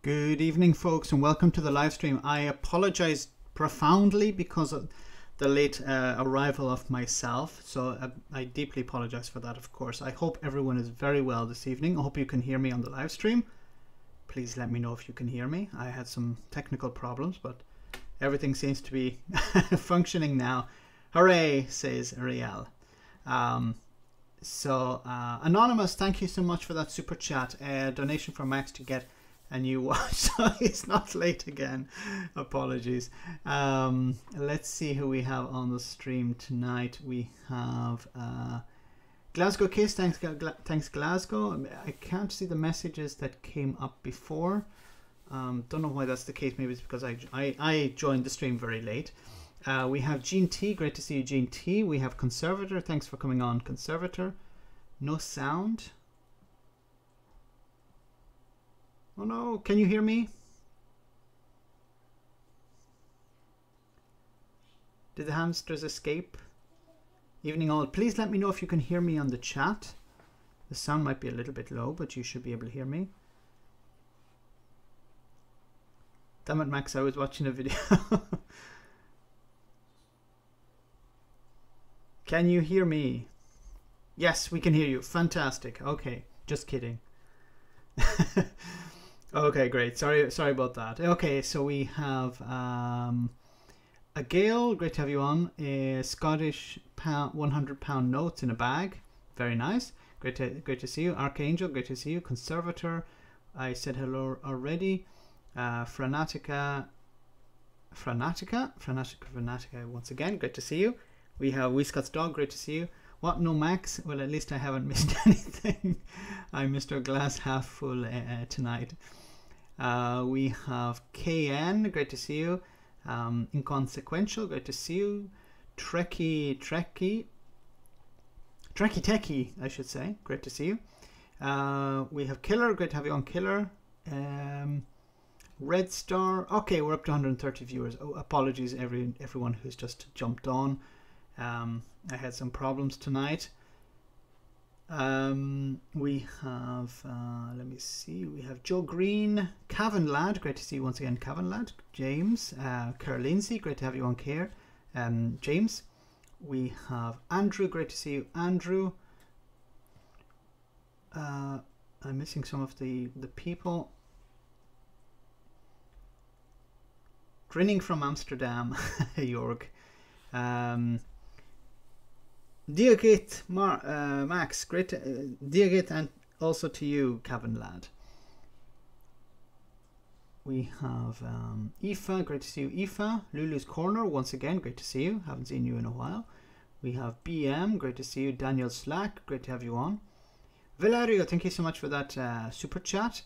Good evening, folks, and welcome to the live stream. I apologize profoundly because of the late arrival of myself, so I deeply apologize for that, of course. I hope everyone is very well this evening. I hope you can hear me on the live stream. Please let me know if you can hear me. I had some technical problems, but everything seems to be functioning now. Hooray, says Riel. Anonymous, thank you so much for that super chat. Donation from Max to get a new watch, so it's not late again. Apologies. Let's see who we have on the stream tonight. We have Glasgow Kiss. Thanks Glasgow. I can't see the messages that came up before. Don't know why that's the case. Maybe it's because I joined the stream very late. We have Gene T. Great to see you, Gene T. We have Conservator. Thanks for coming on, Conservator. No sound. Oh no, can you hear me? Did the hamsters escape? Evening all. Please let me know if you can hear me on the chat. The sound might be a little bit low, but you should be able to hear me. Damn it, Max, I was watching a video. Can you hear me? Yes, we can hear you. Fantastic. Okay, just kidding. Okay, great. Sorry about that. Okay, so we have a Gail, great to have you on. A Scottish £100 notes in a bag, very nice. Great to see you. Archangel, great to see you. Conservator, I said hello already. Franatica once again, great to see you. We have Scott's dog, great to see you. What, no Max? Well, at least I haven't missed anything. I'm Mr. Glass Half Full tonight. We have KN, great to see you. Inconsequential, great to see you. Trekkie Techie, I should say, great to see you. We have Killer, great to have you on, Killer. Red Star, okay, we're up to 130 viewers. Oh, apologies everyone who's just jumped on. I had some problems tonight. We have, let me see, we have Joe Green, Cavan Lad, great to see you once again, Cavan Lad. James, Kerr Lindsay, great to have you on, Care. James. We have Andrew, great to see you, Andrew. I'm missing some of the people. Grinning from Amsterdam, Jorg. Diagit, Max, great. Diagit, and also to you, Cavan Lad. We have Aoife, great to see you, Aoife. Lulu's Corner, once again, great to see you. Haven't seen you in a while. We have BM, great to see you. Daniel Slack, great to have you on. Valerio, thank you so much for that super chat.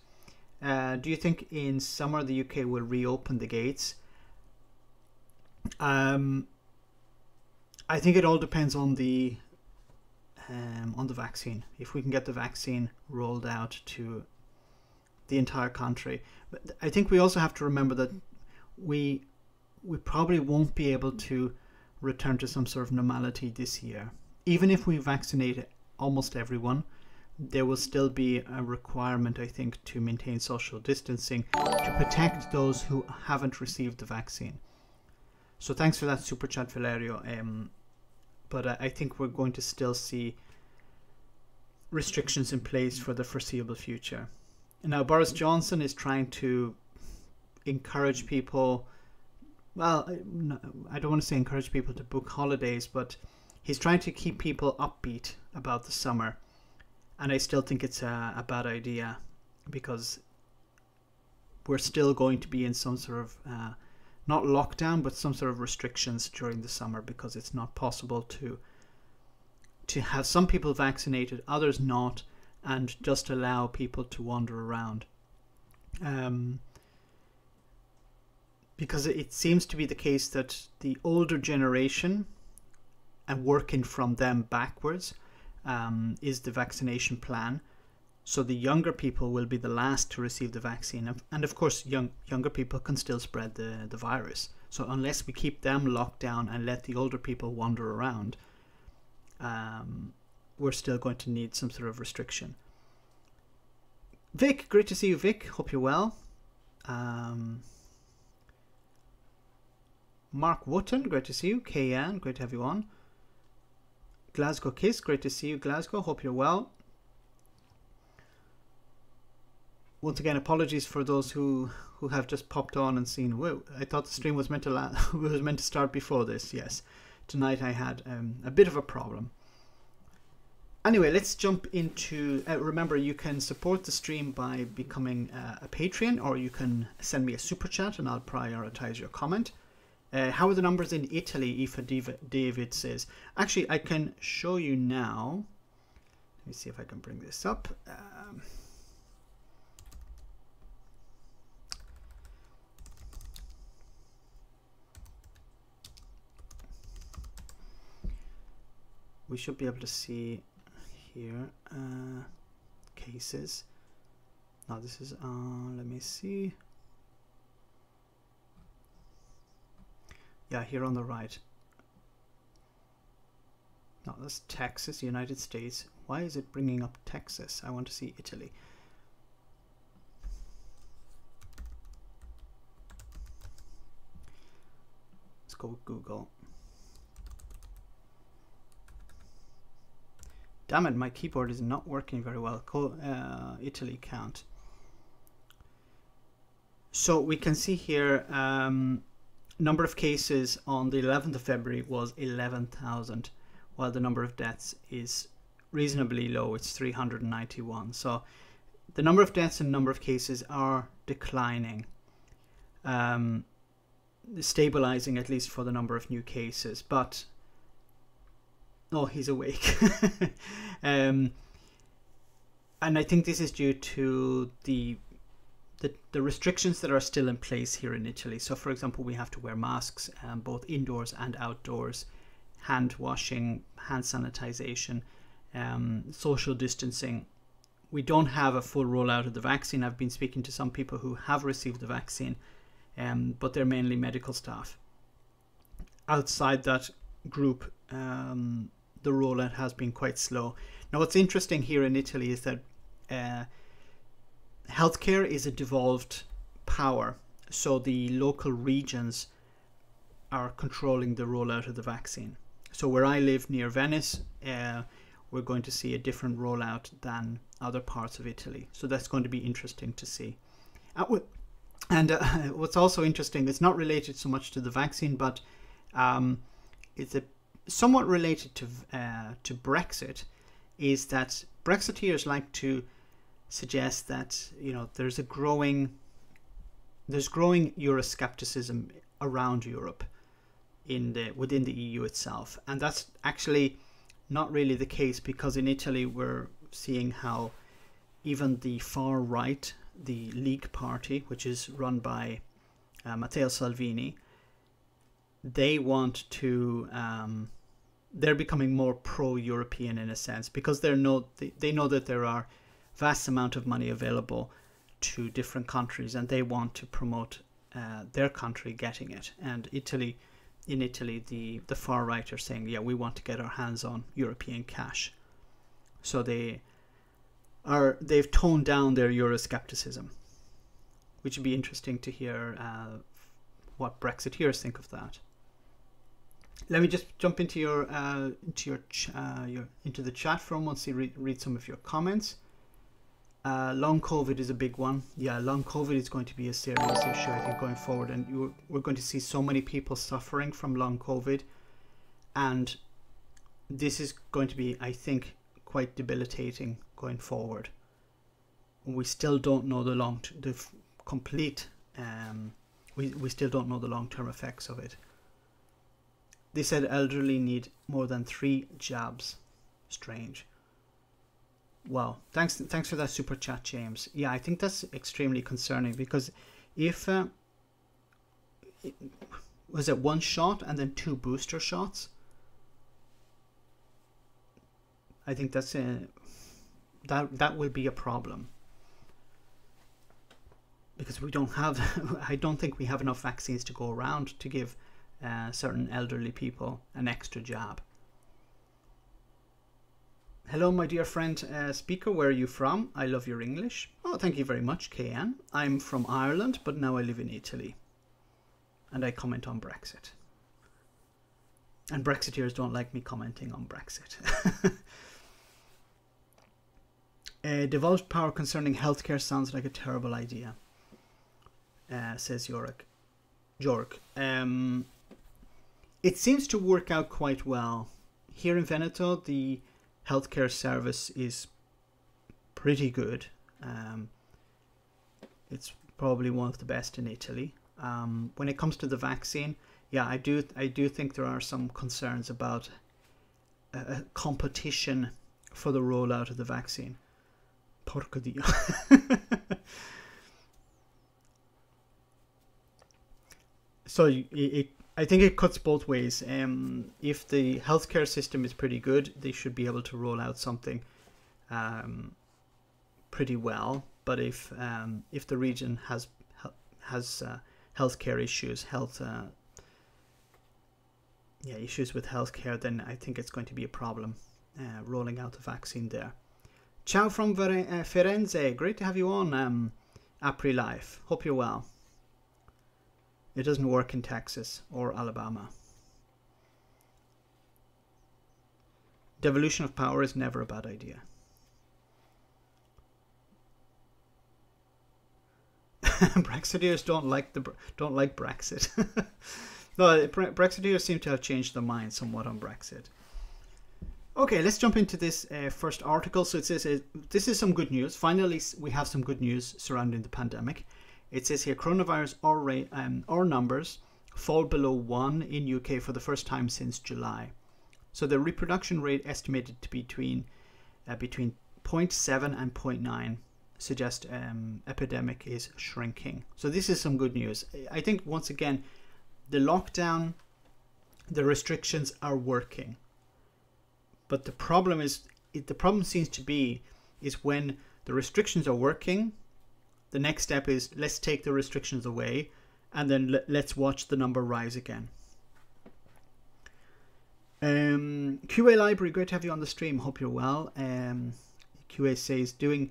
Do you think in summer the UK will reopen the gates? I think it all depends on the vaccine. If we can get the vaccine rolled out to the entire country, but I think we also have to remember that we probably won't be able to return to some sort of normality this year. Even if we vaccinate almost everyone, there will still be a requirement, I think, to maintain social distancing to protect those who haven't received the vaccine. So thanks for that super chat, Valerio. But I think we're going to still see restrictions in place for the foreseeable future. Now, Boris Johnson is trying to encourage people, well, I don't want to say encourage people to book holidays, but he's trying to keep people upbeat about the summer. And I still think it's a bad idea, because we're still going to be in some sort of not lockdown, but some sort of restrictions during the summer, because it's not possible to have some people vaccinated, others not, and just allow people to wander around. Because it seems to be the case that the older generation, and working from them backwards, is the vaccination plan. So the younger people will be the last to receive the vaccine, and of course younger people can still spread the virus. So unless we keep them locked down and let the older people wander around, we're still going to need some sort of restriction. Vic, great to see you, Vic. Hope you're well. Mark Wotton, great to see you. KN, great to have you on. Glasgow Kiss, great to see you, Glasgow. Hope you're well. Once again, apologies for those who have just popped on and seen. Whoa, I thought the stream was meant to was meant to start before this. Yes, tonight I had a bit of a problem. Anyway, let's jump into. Remember, you can support the stream by becoming a Patreon, or you can send me a super chat, and I'll prioritize your comment. How are the numbers in Italy? Aoife David says. Actually, I can show you now. Let me see if I can bring this up. We should be able to see here cases. Now this is let me see. Yeah, here on the right. No, that's Texas, United States. Why is it bringing up Texas? I want to see Italy. Let's go with Google. Damn it, my keyboard is not working very well. Italy count. So we can see here number of cases on the 11th of February was 11,000, while the number of deaths is reasonably low. It's 391. So the number of deaths and number of cases are declining, stabilizing at least for the number of new cases. But oh, he's awake. And I think this is due to the restrictions that are still in place here in Italy. So, for example, we have to wear masks both indoors and outdoors, hand washing, hand sanitization, social distancing. We don't have a full rollout of the vaccine. I've been speaking to some people who have received the vaccine, but they're mainly medical staff. Outside that group, the rollout has been quite slow. Now, what's interesting here in Italy is that healthcare is a devolved power. So the local regions are controlling the rollout of the vaccine. So where I live near Venice, we're going to see a different rollout than other parts of Italy. So that's going to be interesting to see. And what's also interesting, it's not related so much to the vaccine, but it's somewhat related to Brexit, is that Brexiteers like to suggest that, you know, there's growing Euroscepticism around Europe within the EU itself, and that's actually not really the case, because in Italy we're seeing how even the far right, the League Party, which is run by Matteo Salvini, they want to they're becoming more pro-European in a sense, because they know that there are vast amount of money available to different countries, and they want to promote their country getting it. And in Italy, the far right are saying, yeah, we want to get our hands on European cash. So they've toned down their Euroscepticism, which would be interesting to hear what Brexiteers think of that. Let me just jump into into the chat for a moment, read some of your comments. Long COVID is a big one. Yeah, long COVID is going to be a serious issue, I think, going forward, and we're going to see so many people suffering from long COVID, and this is going to be, I think, quite debilitating going forward. We still don't know we still don't know the long-term effects of it. They said elderly need more than 3 jabs. Strange. Wow, thanks for that super chat, James. Yeah, I think that's extremely concerning, because if was it 1 shot and then 2 booster shots, I think that's that will be a problem, because we don't have I don't think we have enough vaccines to go around to give certain elderly people an extra jab. Hello, my dear friend speaker. Where are you from? I love your English. Oh, thank you very much, KN. I'm from Ireland, but now I live in Italy. And I comment on Brexit. And Brexiteers don't like me commenting on Brexit. Devolved power concerning healthcare sounds like a terrible idea, says Jorg. It seems to work out quite well. Here in Veneto, the healthcare service is pretty good. It's probably one of the best in Italy. When it comes to the vaccine, yeah, I do think there are some concerns about competition for the rollout of the vaccine. Porco Dio. So I think it cuts both ways. If the healthcare system is pretty good, they should be able to roll out something pretty well. But if the region has healthcare issues, issues with healthcare, then I think it's going to be a problem rolling out the vaccine there. Ciao from Firenze. Great to have you on, Apri Life. Hope you're well. It doesn't work in Texas or Alabama. Devolution of power is never a bad idea. Brexiteers don't like Brexit. No, Brexiteers seem to have changed their mind somewhat on Brexit. Okay, let's jump into this first article. So it says this is some good news. Finally, we have some good news surrounding the pandemic. It says here coronavirus R numbers fall below 1 in UK for the first time since July. So the reproduction rate estimated to be between 0.7 and 0.9 suggest epidemic is shrinking. So this is some good news. I think once again, the lockdown, the restrictions are working. But the problem seems to be when the restrictions are working, the next step is let's take the restrictions away and then let's watch the number rise again. QA Library, great to have you on the stream. Hope you're well. QA says doing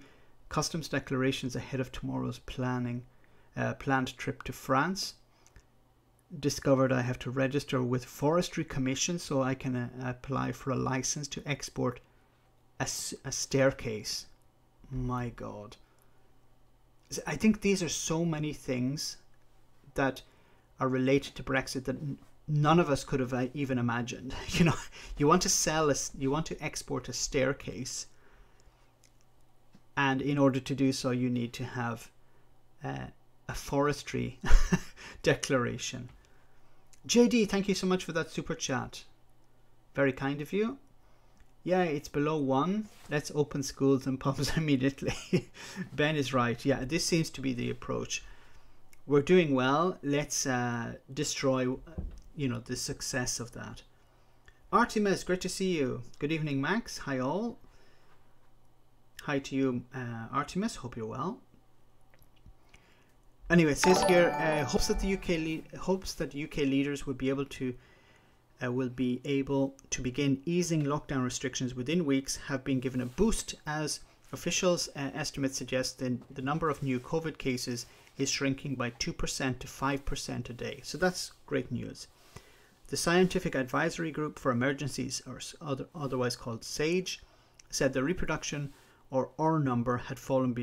customs declarations ahead of tomorrow's planned trip to France. Discovered I have to register with Forestry Commission so I can apply for a license to export a staircase. My God. I think these are so many things that are related to Brexit that none of us could have even imagined. You know, you want to export a staircase, and in order to do so, you need to have a forestry declaration. JD, thank you so much for that super chat. Very kind of you. Yeah, it's below 1. Let's open schools and pubs immediately. Ben is right. Yeah, this seems to be the approach. We're doing well. Let's destroy, the success of that. Artemis, great to see you. Good evening, Max. Hi all. Hi to you, Artemis. Hope you're well. Anyway, it says here, hopes that UK leaders will be able to begin easing lockdown restrictions within weeks have been given a boost as officials' estimates suggest that the number of new COVID cases is shrinking by 2% to 5% a day. So that's great news. The Scientific Advisory Group for Emergencies, or otherwise called SAGE, said the reproduction or R number had fallen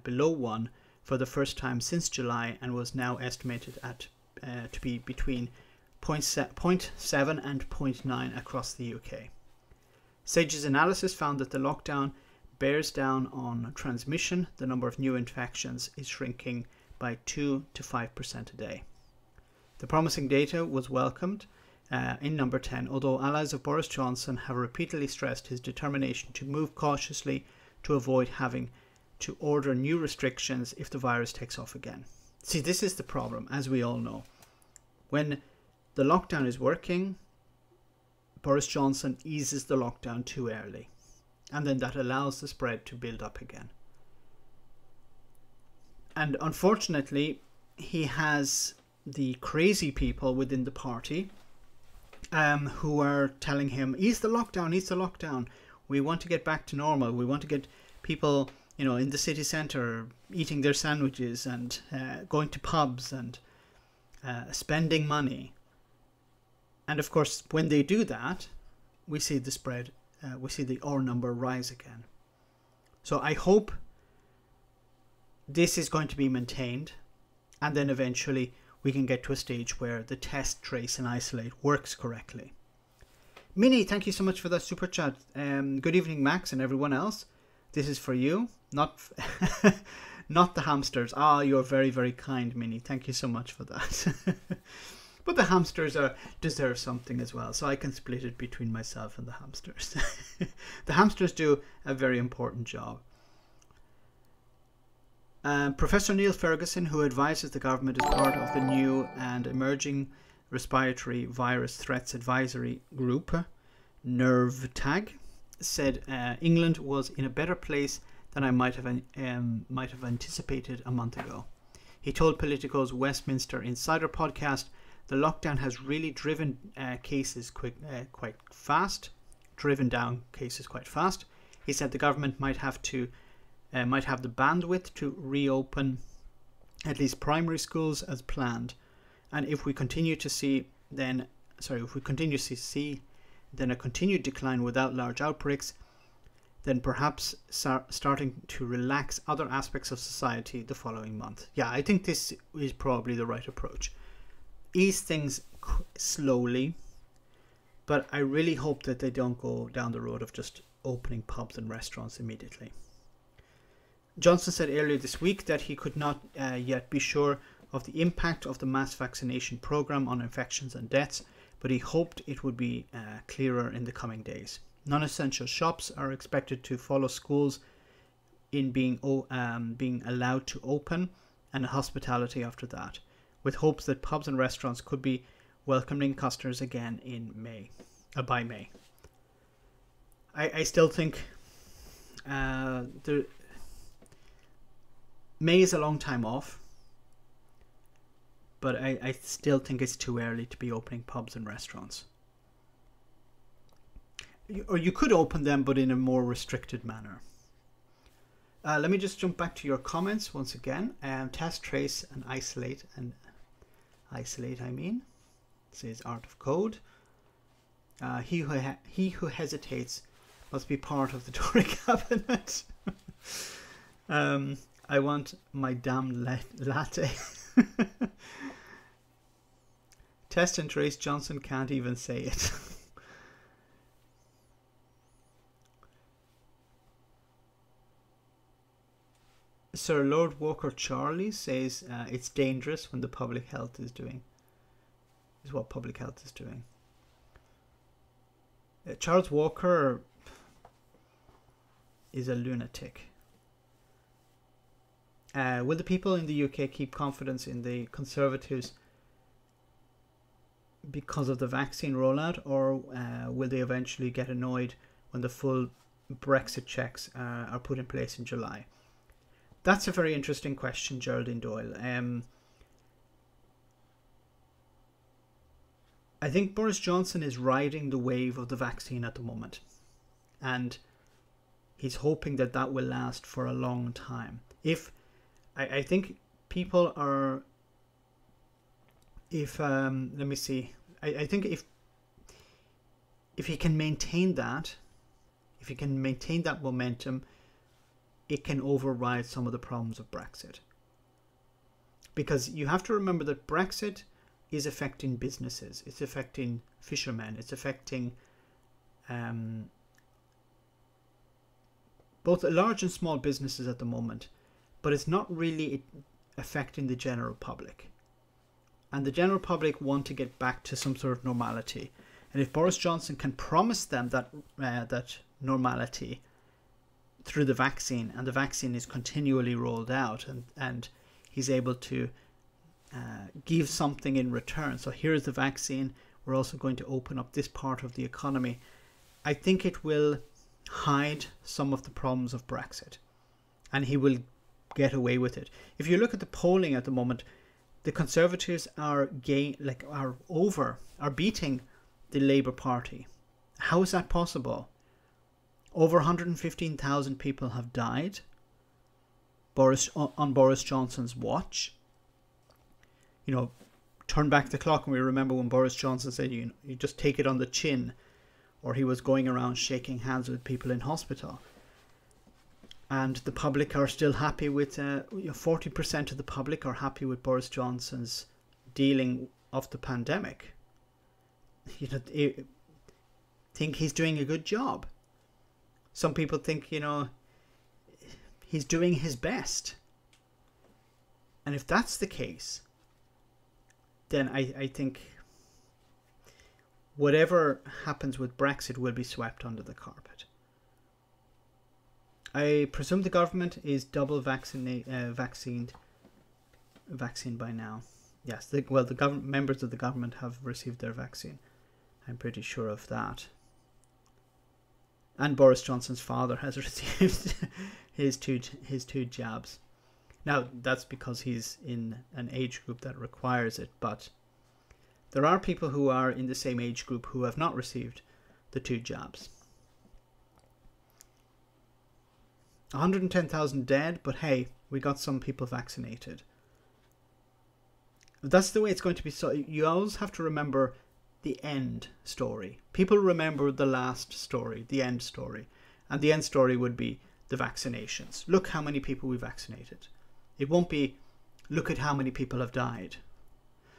below 1 for the first time since July and was now estimated to be between 0.7 and 0.9 across the UK. SAGE's analysis found that the lockdown bears down on transmission. The number of new infections is shrinking by 2 to 5% a day. The promising data was welcomed in number 10, although allies of Boris Johnson have repeatedly stressed his determination to move cautiously to avoid having to order new restrictions if the virus takes off again. See, this is the problem, as we all know. When the lockdown is working, Boris Johnson eases the lockdown too early, and then that allows the spread to build up again. And unfortunately, he has the crazy people within the party who are telling him, ease the lockdown, We want to get back to normal. We want to get people, you know, in the city centre eating their sandwiches and going to pubs and spending money. And of course, when they do that, we see the spread, we see the R number rise again. So I hope this is going to be maintained, and then eventually we can get to a stage where the test, trace and isolate works correctly. Minnie, thank you so much for that super chat. Good evening, Max, and everyone else. This is for you, not not the hamsters. Ah, you're very, very kind, Minnie. Thank you so much for that. But the hamsters deserve something as well, so I can split it between myself and the hamsters. The hamsters do a very important job. Professor Neil Ferguson, who advises the government as part of the new and emerging respiratory virus threats advisory group, NERVTAG, said England was in a better place than I might have anticipated a month ago. He told Politico's Westminster Insider podcast, the lockdown has really driven cases quite fast, driven down cases quite fast. He said the government might have the bandwidth to reopen at least primary schools as planned, and if we continue to see then a continued decline without large outbreaks, then perhaps starting to relax other aspects of society the following month. Yeah, I think this is probably the right approach. Ease things slowly, but I really hope that they don't go down the road of just opening pubs and restaurants immediately. Johnson said earlier this week that he could not yet be sure of the impact of the mass vaccination program on infections and deaths, but he hoped it would be clearer in the coming days. Non-essential shops are expected to follow schools in being allowed to open, and hospitality after that, with hopes that pubs and restaurants could be welcoming customers again in by May. I still think May is a long time off, but I still think it's too early to be opening pubs and restaurants. Or you could open them, but in a more restricted manner. Let me just jump back to your comments once again. Test, trace, and isolate. And isolate, I mean. It says Art of Code. He who hesitates must be part of the Tory cabinet. I want my damn latte. Test and trace, Johnson can't even say it. Sir Lord Walker Charlie says it's dangerous when the public health is what public health is doing. Charles Walker is a lunatic. Will the people in the UK keep confidence in the Conservatives because of the vaccine rollout, or will they eventually get annoyed when the full Brexit checks are put in place in July? That's a very interesting question, Geraldine Doyle. I think Boris Johnson is riding the wave of the vaccine at the moment, and he's hoping that that will last for a long time. I think people are, let me see, I think if he can maintain that, momentum, it can override some of the problems of Brexit. Because you have to remember that Brexit is affecting businesses, it's affecting fishermen, it's affecting both large and small businesses at the moment, but it's not really affecting the general public. And the general public want to get back to some sort of normality. And if Boris Johnson can promise them that normality through the vaccine, and the vaccine is continually rolled out, and he's able to give something in return. So here's the vaccine, we're also going to open up this part of the economy. I think it will hide some of the problems of Brexit, and he will get away with it. If you look at the polling at the moment, the Conservatives are beating the Labour Party. How is that possible? Over 115,000 people have died on Boris Johnson's watch. You know, turn back the clock and we remember when Boris Johnson said, you just take it on the chin, or he was going around shaking hands with people in hospital. And the public are still happy with, 40% of the public are happy with Boris Johnson's dealing of the pandemic. Think he's doing a good job. Some people think, he's doing his best. And if that's the case, then I think whatever happens with Brexit will be swept under the carpet. I presume the government is double vaccinated by now. Yes, the members of the government have received their vaccine. I'm pretty sure of that. And Boris Johnson's father has received his two jabs. Now, that's because he's in an age group that requires it, but there are people who are in the same age group who have not received the 2 jabs. 110,000 dead, but hey, we got some people vaccinated. That's the way it's going to be. So you always have to remember the end story. People remember the last story, the end story. And the end story would be the vaccinations. Look how many people we vaccinated. It won't be, look at how many people have died.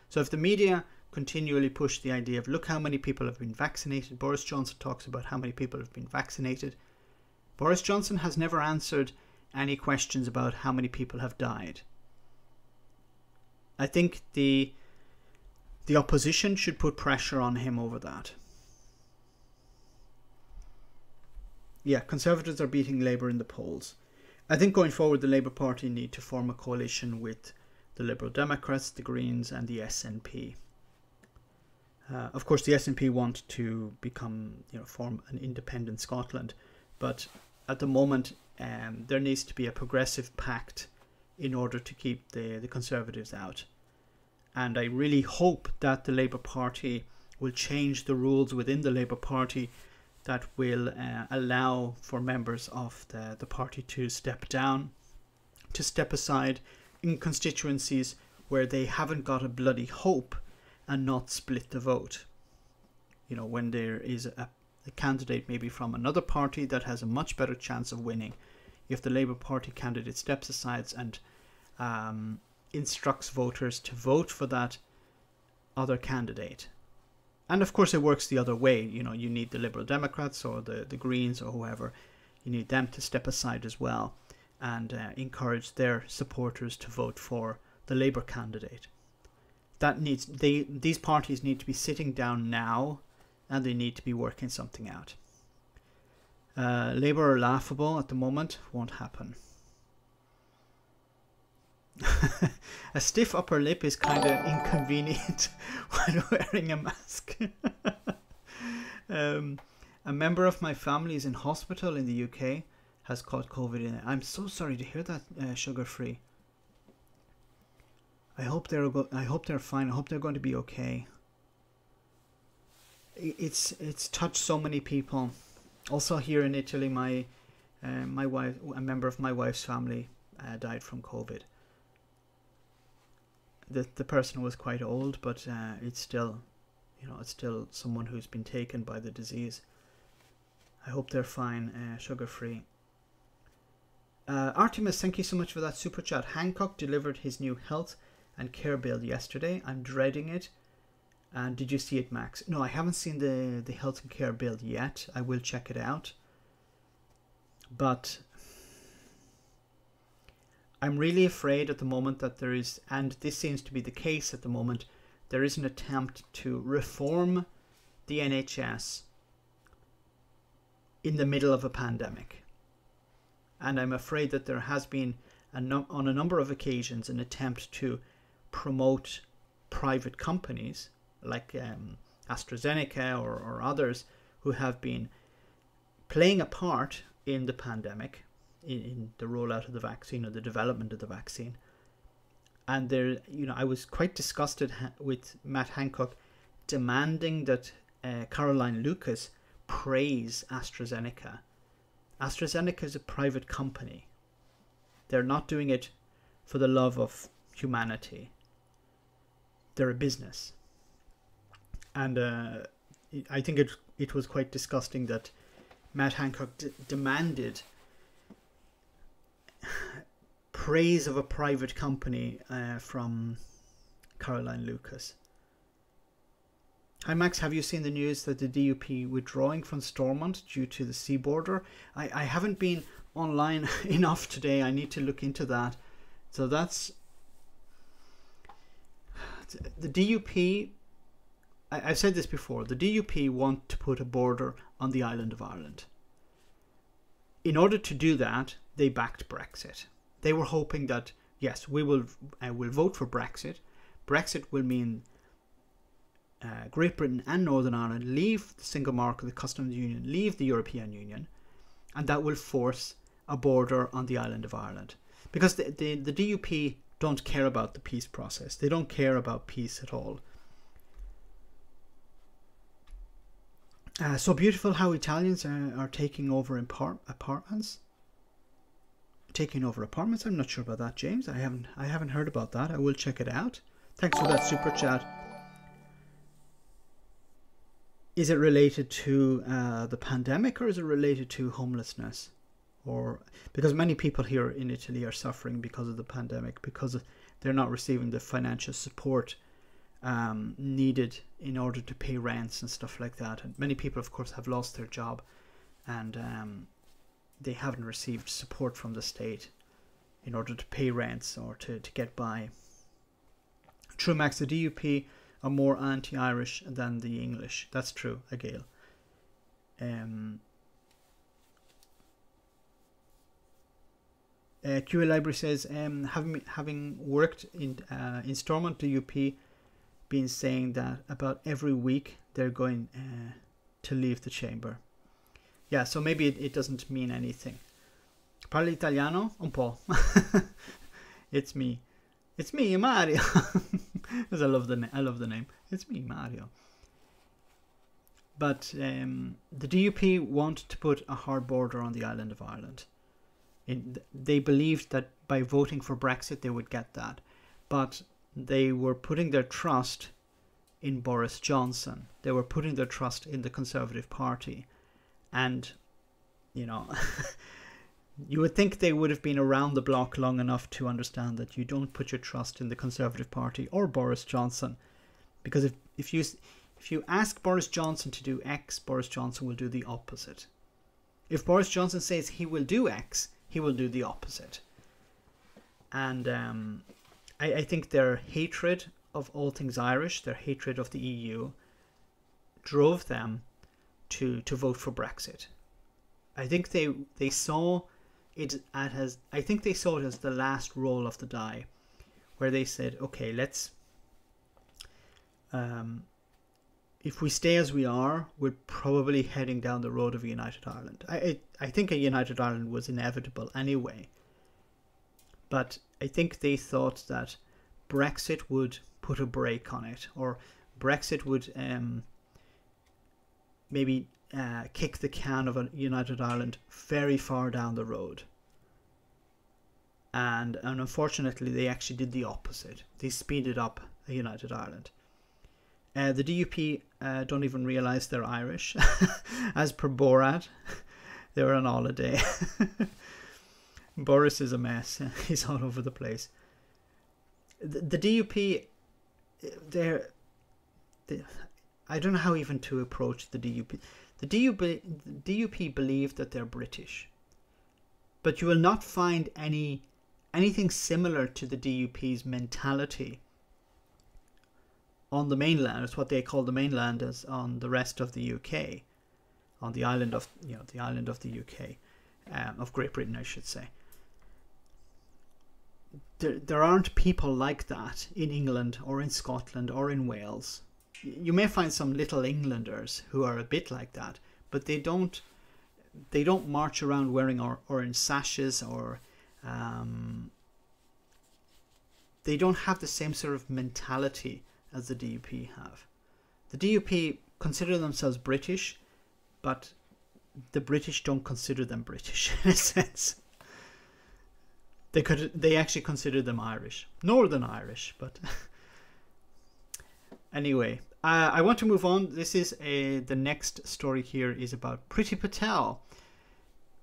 So if the media continually push the idea of, look how many people have been vaccinated, Boris Johnson talks about how many people have been vaccinated. Boris Johnson has never answered any questions about how many people have died. I think the opposition should put pressure on him over that. Yeah, Conservatives are beating Labour in the polls. I think going forward, the Labour Party need to form a coalition with the Liberal Democrats, the Greens and the SNP. Of course, the SNP want to form an independent Scotland, but at the moment there needs to be a progressive pact in order to keep the Conservatives out. And I really hope that the Labour Party will change the rules within the Labour Party that will allow for members of the party to step down, to step aside in constituencies where they haven't got a bloody hope, and not split the vote. When there is a candidate maybe from another party that has a much better chance of winning, if the Labour Party candidate steps aside and instructs voters to vote for that other candidate. And of course it works the other way. You need the Liberal Democrats or the Greens or whoever. You need them to step aside as well and encourage their supporters to vote for the Labour candidate. These parties need to be sitting down now, and they need to be working something out. Labour are laughable at the moment. Won't happen. A stiff upper lip is kind of inconvenient when wearing a mask. A member of my family is in hospital in the UK, has caught COVID. I'm so sorry to hear that, Sugar Free. I hope they're fine. I hope they're going to be okay. It's touched so many people. Also here in Italy, my wife, a member of my wife's family, died from COVID. The person was quite old, but it's still someone who's been taken by the disease. I hope they're fine. Sugar Free. Artemis, thank you so much for that super chat. Hancock delivered his new health and care bill yesterday. I'm dreading it. And did you see it, Max? No, I haven't seen the health and care bill yet. I will check it out. But I'm really afraid at the moment that there is, and this seems to be the case at the moment, there is an attempt to reform the NHS in the middle of a pandemic. And I'm afraid that there has been, on a number of occasions, an attempt to promote private companies like AstraZeneca or others who have been playing a part in the pandemic, in the rollout of the vaccine or the development of the vaccine. And there, I was quite disgusted with Matt Hancock demanding that Caroline Lucas praise AstraZeneca AstraZeneca is a private company. They're not doing it for the love of humanity. They're a business. And I think it was quite disgusting that Matt Hancock demanded praise of a private company from Caroline Lucas. Hi Max, have you seen the news that the DUP withdrawing from Stormont due to the sea border? I haven't been online enough today. I need to look into that. So that's the DUP. I've said this before. The DUP want to put a border on the island of Ireland. In order to do that, they backed Brexit. They were hoping that, yes, we'll vote for Brexit. Brexit will mean Great Britain and Northern Ireland leave the single market, the customs union, leave the European Union, and that will force a border on the island of Ireland. Because the DUP don't care about the peace process. They don't care about peace at all. So beautiful how Italians are taking over apartments. Taking over apartments? I'm not sure about that, James. I haven't heard about that. I will check it out. Thanks for that super chat. Is it related to the pandemic, or is it related to homelessness? Or because many people here in Italy are suffering because of the pandemic, because they're not receiving the financial support needed in order to pay rents and stuff like that. And many people, of course, have lost their job, and they haven't received support from the state in order to pay rents or to get by. True, Max, the DUP are more anti-Irish than the English. That's true, Agail. QA Library says, having worked in Stormont, DUP been saying that about every week they're going to leave the chamber. Yeah, so maybe it doesn't mean anything. Parli italiano? Un po'. It's me. It's me, Mario. Because I love the name. It's me, Mario. But the DUP want to put a hard border on the island of Ireland. They believed that by voting for Brexit they would get that. But they were putting their trust in Boris Johnson. They were putting their trust in the Conservative Party. And, you know, you would think they would have been around the block long enough to understand that you don't put your trust in the Conservative Party or Boris Johnson. Because if you ask Boris Johnson to do X, Boris Johnson will do the opposite. If Boris Johnson says he will do X, he will do the opposite. And I think their hatred of all things Irish, their hatred of the EU, drove them to vote for Brexit. I think they saw it as the last roll of the die, where they said, okay, let's if we stay as we are, we're probably heading down the road of a united Ireland. I think a united Ireland was inevitable anyway. But I think they thought that Brexit would put a brake on it, or Brexit would maybe kick the can of a united Ireland very far down the road. And unfortunately, they actually did the opposite. They speeded up a united Ireland. The DUP don't even realise they're Irish. As per Borat, they were on holiday. Boris is a mess. He's all over the place. The DUP, I don't know how even to approach the DUP. The DUP believe that they're British. But you will not find anything similar to the DUP's mentality on the mainland. It's what they call the mainland, as on the rest of the UK, on the island of the island of the UK, of Great Britain, I should say. There aren't people like that in England or in Scotland or in Wales. You may find some little Englanders who are a bit like that, but they don't march around wearing orange sashes, or they don't have the same sort of mentality as the DUP have. The DUP consider themselves British, but the British don't consider them British in a sense. They actually consider them Irish, Northern Irish, but anyway, I want to move on. This is the next story here is about Priti Patel.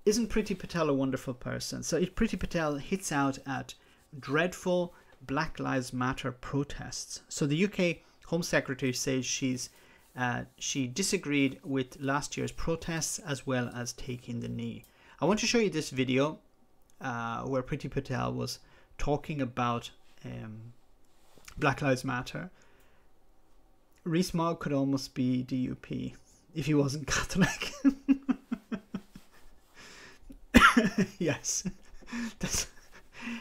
Isn't Priti Patel a wonderful person? So Priti Patel hits out at dreadful Black Lives Matter protests. So the UK Home Secretary says she disagreed with last year's protests as well as taking the knee. I want to show you this video where Priti Patel was talking about Black Lives Matter. Rees-Mogg could almost be DUP if he wasn't Catholic. Yes,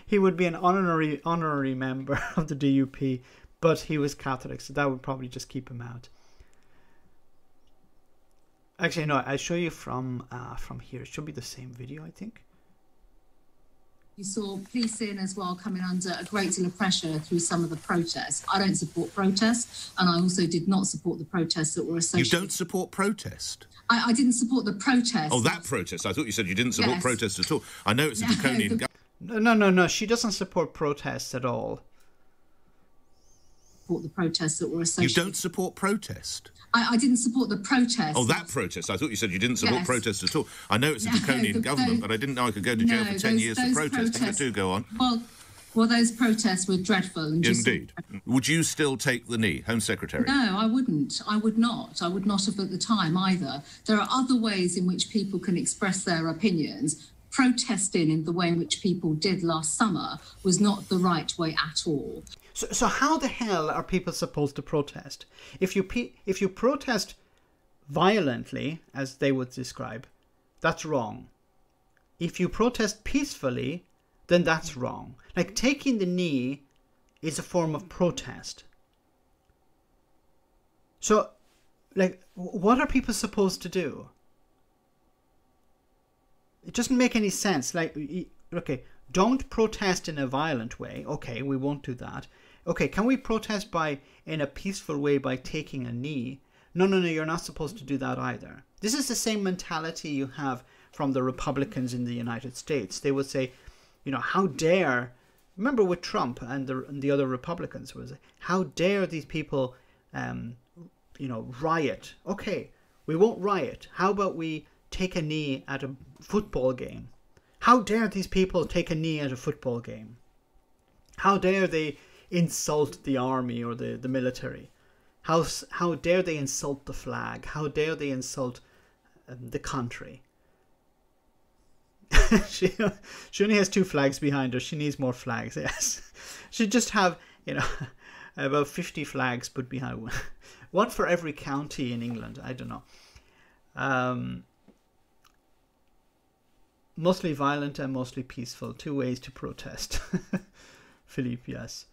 he would be an honorary member of the DUP, but he was Catholic, so that would probably just keep him out. Actually, no, I'll show you from here. It should be the same video, I think. You saw policing as well coming under a great deal of pressure through some of the protests. I don't support protests, and I also did not support the protests that were associated. You don't support protest? I didn't support the protests. Oh, that protest. I thought you said you didn't support protest at all. I know it's a draconian... No, she doesn't support protests at all. Support the protests that were associated. You don't support protest? I didn't support the protests. Oh, that protest. I thought you said you didn't support protest at all. I know it's a draconian government, but I didn't know I could go to jail for 10 years for protesting. But do go on. Well, those protests were dreadful. And indeed. Would you still take the knee, Home Secretary? No, I wouldn't. I would not. I would not have at the time either. There are other ways in which people can express their opinions. Protesting in the way in which people did last summer was not the right way at all. So how the hell are people supposed to protest? If you protest violently, as they would describe, that's wrong. If you protest peacefully, then that's wrong. Like taking the knee is a form of protest. So, like, what are people supposed to do? It doesn't make any sense. Like, okay, don't protest in a violent way. Okay, we won't do that. Okay, can we protest in a peaceful way by taking a knee? No, you're not supposed to do that either. This is the same mentality you have from the Republicans in the United States. They would say, you know, how dare, remember with Trump and the other Republicans, was how dare these people, you know, riot? Okay, we won't riot. How about we take a knee at a football game? How dare these people take a knee at a football game? How dare they insult the army or the military? How dare they insult the flag? How dare they insult the country? she only has 2 flags behind her. She needs more flags. Yes, she just have, you know, about 50 flags put behind one for every county in England. I don't know. Mostly violent and mostly peaceful. 2 ways to protest. Philippe, yes.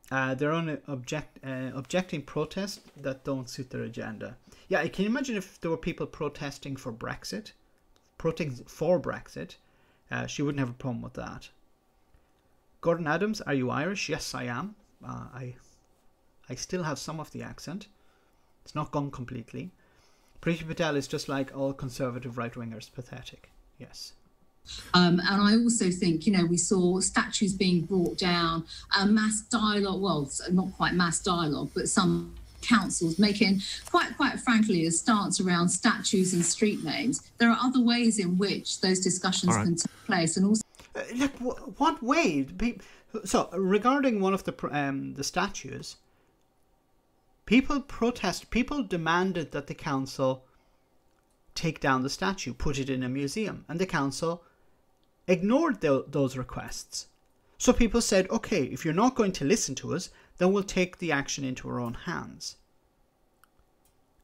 They're only objecting protests that don't suit their agenda. Yeah, can you imagine if there were people protesting for Brexit? Protesting for Brexit. She wouldn't have a problem with that. Gordon Adams, are you Irish? Yes, I am. I still have some of the accent. It's not gone completely. Priti Patel is just like all conservative right-wingers, pathetic. Yes. And I also think, you know, we saw statues being brought down, mass dialogue, well, not quite mass dialogue, but some councils making, quite frankly, a stance around statues and street names. There are other ways in which those discussions can take place. And also... like, what way? So, regarding one of the statues, people demanded that the council take down the statue, put it in a museum, and the council ignored those requests. So people said, okay, if you're not going to listen to us, then we'll take the action into our own hands.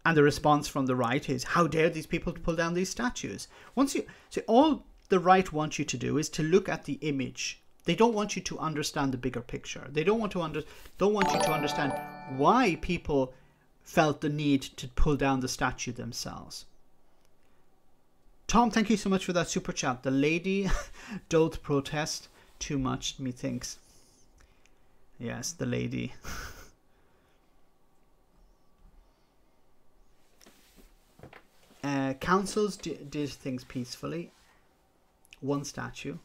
And the response from the right is, how dare these people pull down these statues? All the right wants you to do is to look at the image. They don't want you to understand the bigger picture. They don't want you to understand why people felt the need to pull down the statue themselves. Tom, thank you so much for that super chat. The lady don't protest too much, methinks. Yes, the lady. Councils did things peacefully. One statue.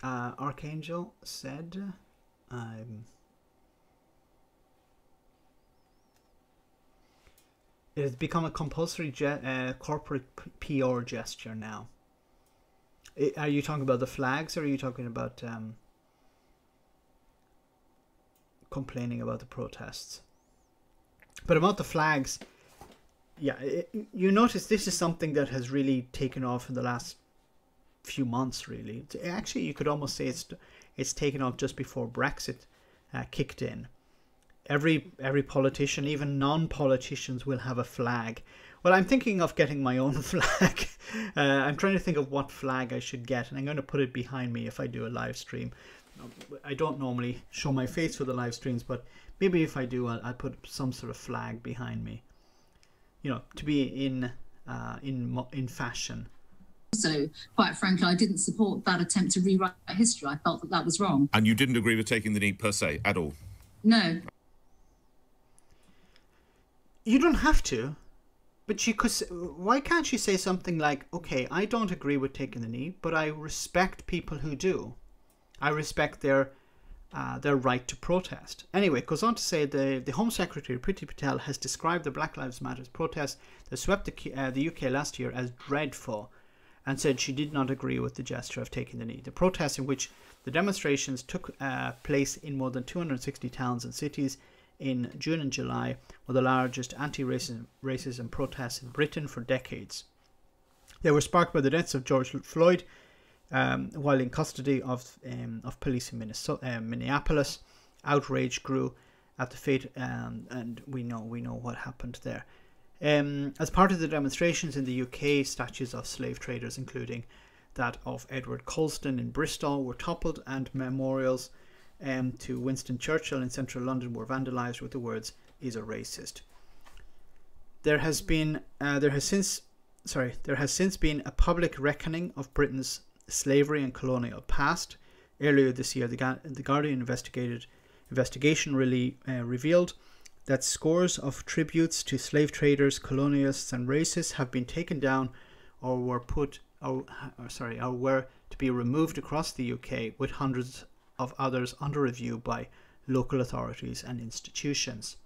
Archangel said, it has become a compulsory corporate PR gesture now. Are you talking about the flags, or are you talking about complaining about the protests? But about the flags, yeah, you notice this is something that has really taken off in the last few months, really. Actually, you could almost say it's taken off just before Brexit kicked in. Every politician, even non-politicians, will have a flag. Well, I'm thinking of getting my own flag. I'm trying to think of what flag I should get, and I'm going to put it behind me if I do a live stream. I don't normally show my face for the live streams, but maybe if I do, I'll put some sort of flag behind me. You know, to be in fashion. So, quite frankly, I didn't support that attempt to rewrite history. I felt that was wrong. And you didn't agree with taking the knee per se, at all? No. You don't have to, but you could. Why can't you say something like, okay, I don't agree with taking the knee, but I respect people who do. I respect their right to protest. Anyway, it goes on to say the Home Secretary, Priti Patel, has described the Black Lives Matter protest that swept the UK last year as dreadful, and said she did not agree with the gesture of taking the knee. The protests, in which the demonstrations took place in more than 260 towns and cities in June and July, were the largest anti-racism protests in Britain for decades. They were sparked by the deaths of George Floyd while in custody of police in Minneapolis. Outrage grew at the fate, and we know what happened there. As part of the demonstrations in the UK, statues of slave traders, including that of Edward Colston in Bristol, were toppled, and memorials to Winston Churchill in central London were vandalised with the words "is a racist." There has since been a public reckoning of Britain's slavery and colonial past. Earlier this year, the Guardian investigation really revealed that scores of tributes to slave traders, colonialists, and racists have been taken down, or were to be removed across the UK, with hundreds of others under review by local authorities and institutions.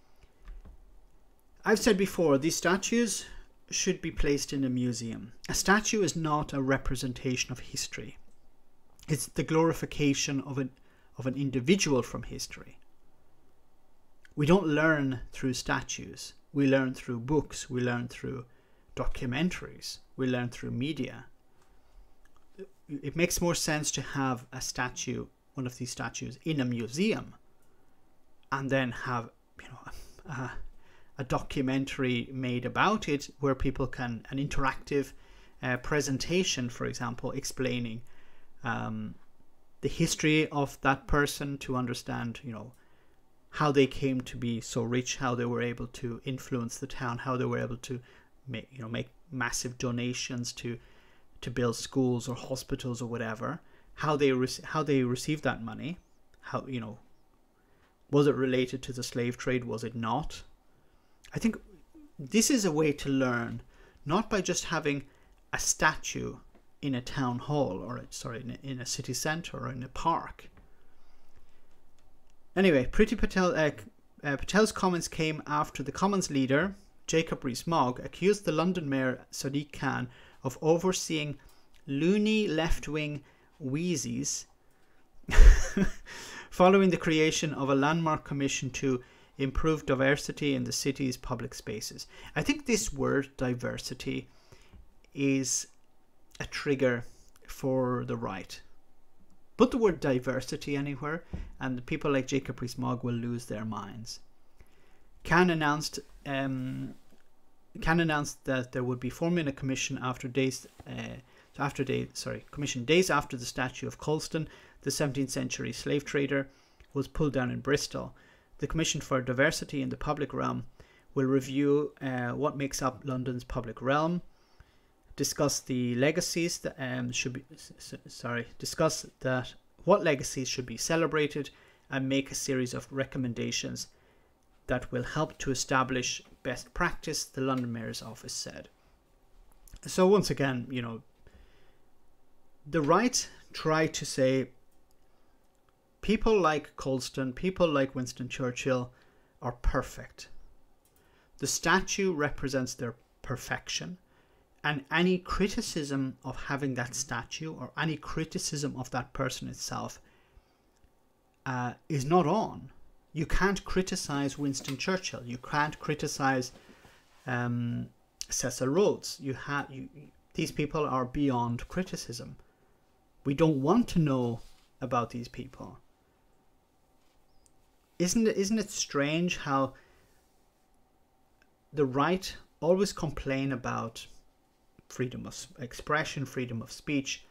I've said before, these statues should be placed in a museum. A statue is not a representation of history. It's the glorification of an individual from history. We don't learn through statues. We learn through books. We learn through documentaries. We learn through media. It makes more sense to have a statue, one of these statues, in a museum, and then have, a documentary made about it, where people can, an interactive presentation, for example, explaining the history of that person, to understand, how they came to be so rich, how they were able to influence the town, how they were able to make massive donations to build schools or hospitals or whatever, how they received that money, how, was it related to the slave trade, was it not? I think this is a way to learn, not by just having a statue in a town hall, or in a city centre or in a park. Anyway, Priti Patel's comments came after the Commons leader, Jacob Rees-Mogg, accused the London Mayor Sadiq Khan of overseeing loony left-wing wheezies following the creation of a landmark commission to improve diversity in the city's public spaces. I think this word diversity is a trigger for the right. Put the word diversity anywhere, and people like Jacob Rees-Mogg will lose their minds. Khan announced that there would be forming a commission days after the statue of Colston, the 17th century slave trader, was pulled down in Bristol. The Commission for Diversity in the Public Realm will review what makes up London's public realm, discuss what legacies should be celebrated, and make a series of recommendations that will help to establish best practice, the London Mayor's office said. So once again, you know, the right try to say people like Colston, people like Winston Churchill are perfect. The statue represents their perfection, and any criticism of having that statue or any criticism of that person itself is not on. You can't criticize Winston Churchill. You can't criticize Cecil Rhodes. These people are beyond criticism. We don't want to know about these people. Isn't it strange how the right always complain about freedom of expression, freedom of speech,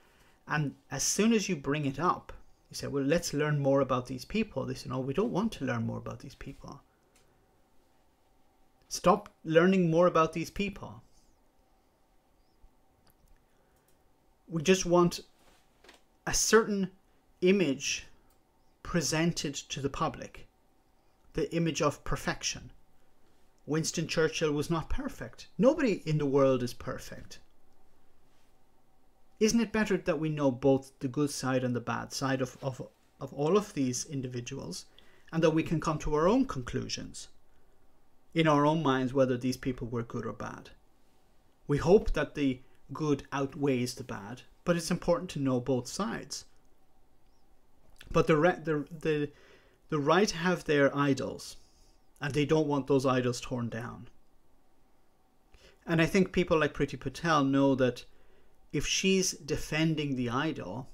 and as soon as you bring it up, you say, well, let's learn more about these people. They say, no, we don't want to learn more about these people. Stop learning more about these people. We just want a certain image presented to the public. The image of perfection. Winston Churchill was not perfect. Nobody in the world is perfect. Isn't it better that we know both the good side and the bad side of all of these individuals, and that we can come to our own conclusions in our own minds whether these people were good or bad? We hope that the good outweighs the bad, but it's important to know both sides. But the right have their idols, and they don't want those idols torn down. And I think people like Priti Patel know that if she's defending the idol,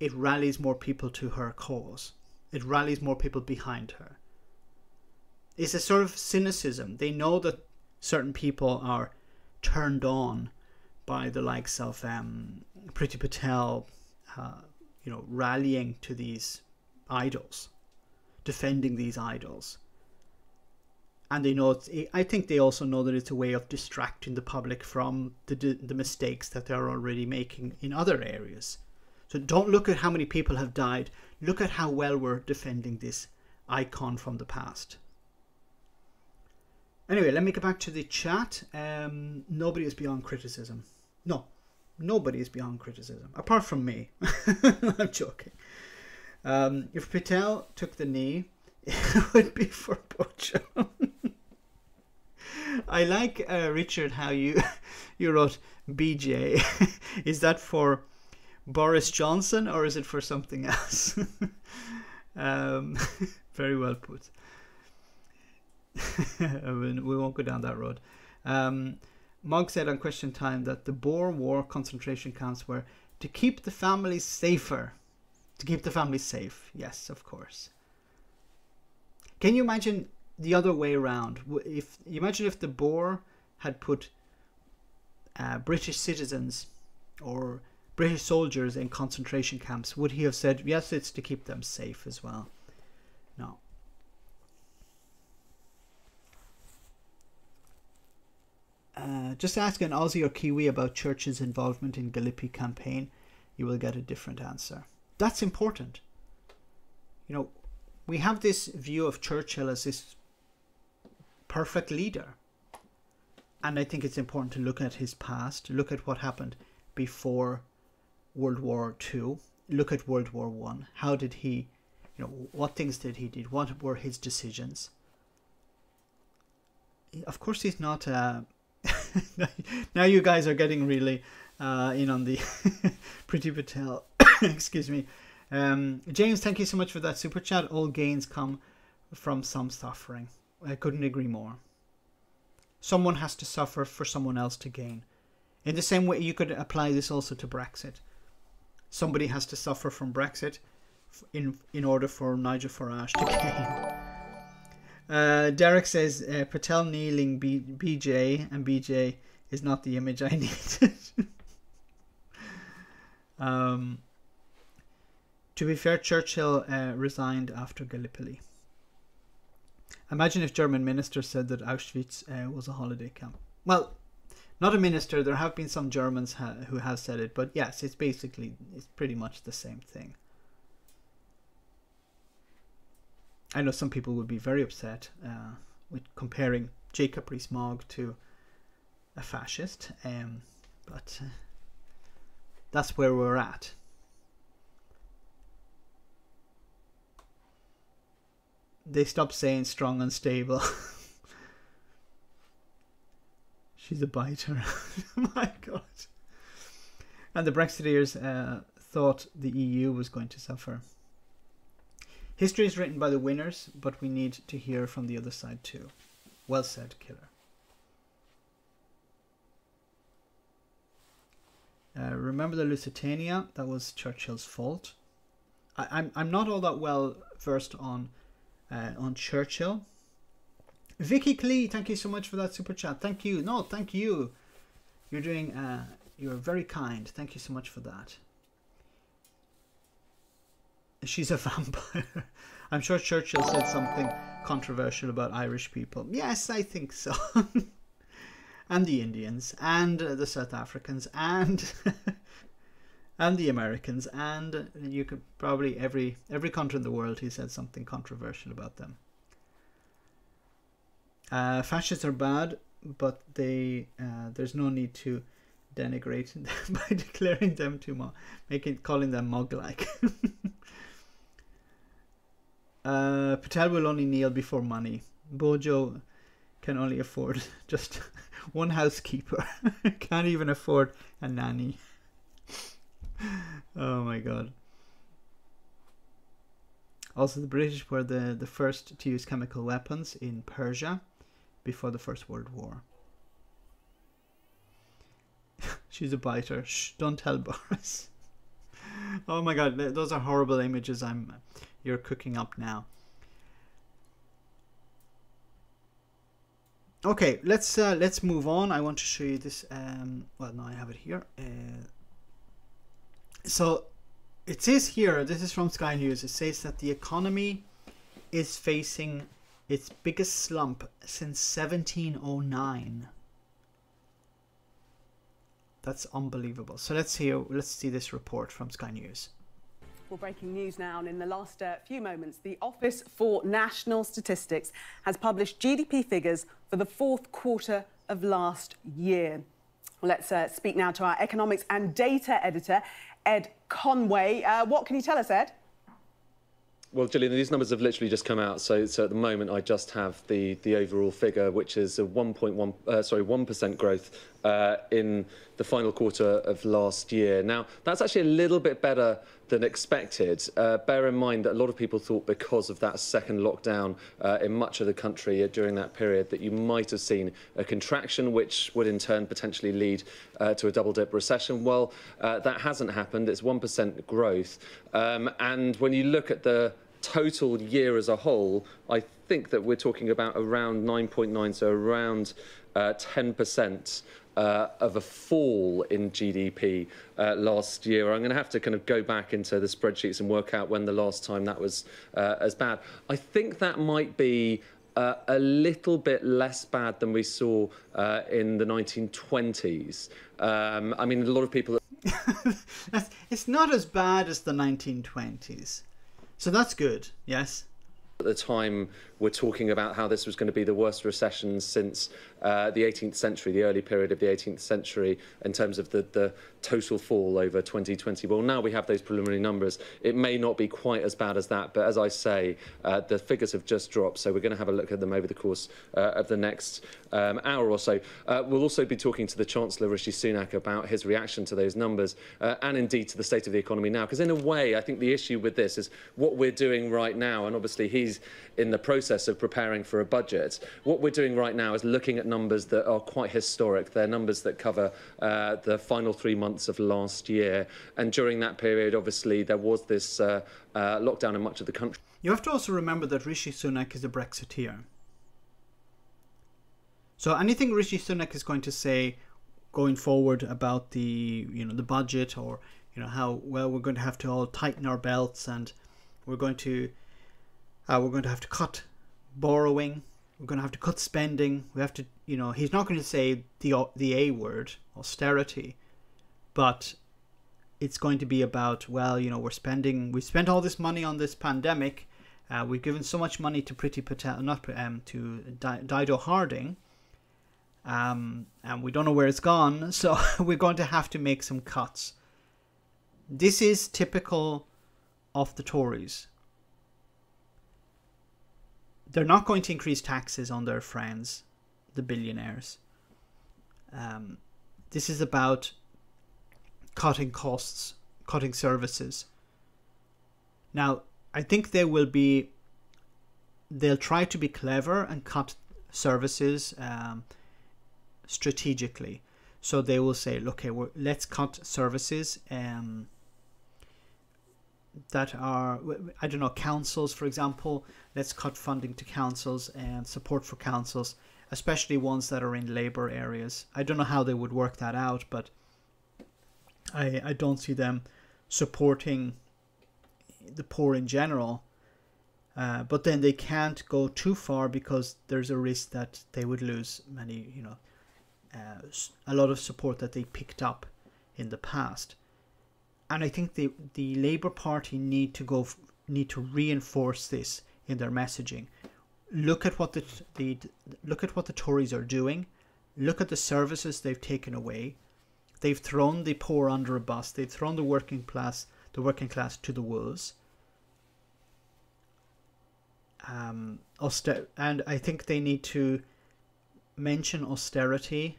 it rallies more people to her cause. It rallies more people behind her. It's a sort of cynicism. They know that certain people are turned on by the likes of Priti Patel, rallying to these idols, defending these idols. And they know, I think they also know that it's a way of distracting the public from the mistakes that they're already making in other areas. So don't look at how many people have died. Look at how well we're defending this icon from the past. Anyway, let me get back to the chat. Nobody is beyond criticism. No, nobody is beyond criticism, apart from me. I'm joking. If Patel took the knee, it would be for Bozo. I like, Richard, how you wrote BJ. Is that for Boris Johnson or is it for something else? Very well put. We won't go down that road. Mogg said on Question Time that the Boer War concentration camps were to keep the families safer. To keep the families safe. Yes, of course. Can you imagine the other way around? Imagine if the Boer had put British citizens or British soldiers in concentration camps, would he have said, yes, it's to keep them safe as well? No. Just ask an Aussie or Kiwi about Churchill's involvement in Gallipoli campaign. You will get a different answer. That's important. You know, we have this view of Churchill as this perfect leader. And I think it's important to look at his past, look at what happened before World War II, look at World War I. How did he, what things did he do? What were his decisions? Of course, he's not... now you guys are getting really in on the Priti Patel. Excuse me. James, thank you so much for that super chat. All gains come from some suffering. I couldn't agree more. Someone has to suffer for someone else to gain. In the same way, you could apply this also to Brexit. Somebody has to suffer from Brexit in order for Nigel Farage to gain. Derek says Patel kneeling BJ, and BJ is not the image I needed. To be fair, Churchill resigned after Gallipoli. Imagine if German ministers said that Auschwitz was a holiday camp. Well, not a minister. There have been some Germans who have said it, but yes, it's pretty much the same thing. I know some people would be very upset with comparing Jacob Rees-Mogg to a fascist, but that's where we're at. They stopped saying strong and stable. She's a biter. My God. And the Brexiteers thought the EU was going to suffer. History is written by the winners, but we need to hear from the other side too. Well said, Killer. Remember the Lusitania? That was Churchill's fault. I'm not all that well versed on Churchill. Vicky Klee, thank you so much for that super chat. Thank you. No, thank you. You're doing. You're very kind. Thank you so much for that. She's a vampire. I'm sure Churchill said something controversial about Irish people. Yes, I think so. And the Indians, and the South Africans, and and the Americans, and you could probably every country in the world he said something controversial about them. Fascists are bad, but there's no need to denigrate them by declaring them calling them Mog-like. Patel will only kneel before money. Bozo can only afford just one housekeeper. Can't even afford a nanny. Oh my God. Also, the British were the first to use chemical weapons in Persia before the First World War. She's a biter. Shh, don't tell Boris. Oh my God, those are horrible images you're cooking up now. Okay, let's move on. I want to show you this. Well, no, I have it here. So it says here, this is from Sky News. It says that the economy is facing its biggest slump since 1709. That's unbelievable. So let's see this report from Sky News. Well, breaking news now, and in the last few moments, the Office for National Statistics has published GDP figures for the fourth quarter of last year. Well, let's speak now to our economics and data editor, Ed Conway. What can you tell us, Ed? Well, Gillian, these numbers have literally just come out, so at the moment I just have the overall figure, which is a 1% growth in the final quarter of last year. Now, that's actually a little bit better than expected. Bear in mind that a lot of people thought because of that second lockdown in much of the country during that period that you might have seen a contraction, which would in turn potentially lead to a double-dip recession. Well, that hasn't happened. It's 1% growth. And when you look at the total year as a whole, I think that we're talking about around 9.9, so around 10% of a fall in GDP last year. I'm going to have to kind of go back into the spreadsheets and work out when the last time that was as bad. I think that might be a little bit less bad than we saw in the 1920s. I mean, a lot of people... It's not as bad as the 1920s. So that's good, yes? At the time, we're talking about how this was going to be the worst recession since the 18th century, the early period of the 18th century, in terms of the total fall over 2020. Well, now we have those preliminary numbers. It may not be quite as bad as that, but as I say, the figures have just dropped, so we're going to have a look at them over the course of the next hour or so. We'll also be talking to the Chancellor, Rishi Sunak, about his reaction to those numbers and indeed to the state of the economy now. Because in a way, I think the issue with this is what we're doing right now, and obviously he's in the process of preparing for a budget. What we're doing right now is looking at numbers that are quite historic. They're numbers that cover the final 3 months of last year. And during that period, obviously, there was this lockdown in much of the country. You have to also remember that Rishi Sunak is a Brexiteer. So anything Rishi Sunak is going to say going forward about the budget, or how well we're going to have to all tighten our belts, and we're going to have to cut borrowing, we're going to have to cut spending, we have to, he's not going to say the A word, austerity, but it's going to be about, well, we spent all this money on this pandemic, We've given so much money to Priti Patel, to Dido Harding, and we don't know where it's gone, so we're going to have to make some cuts. This is typical of the Tories. They're not going to increase taxes on their friends, the billionaires. This is about cutting costs, cutting services. Now, I think they'll try to be clever and cut services strategically. So they will say, okay, let's cut services that are, I don't know, councils, for example. Let's cut funding to councils and support for councils, especially ones that are in labour areas. I don't know how they would work that out, but I don't see them supporting the poor in general. But then they can't go too far because there's a risk that they would lose many, a lot of support that they picked up in the past. And I think the Labour Party need to reinforce this in their messaging. Look at what the Tories are doing. Look at the services they've taken away. They've thrown the poor under a bus. They've thrown the working class to the wolves. And I think they need to mention austerity.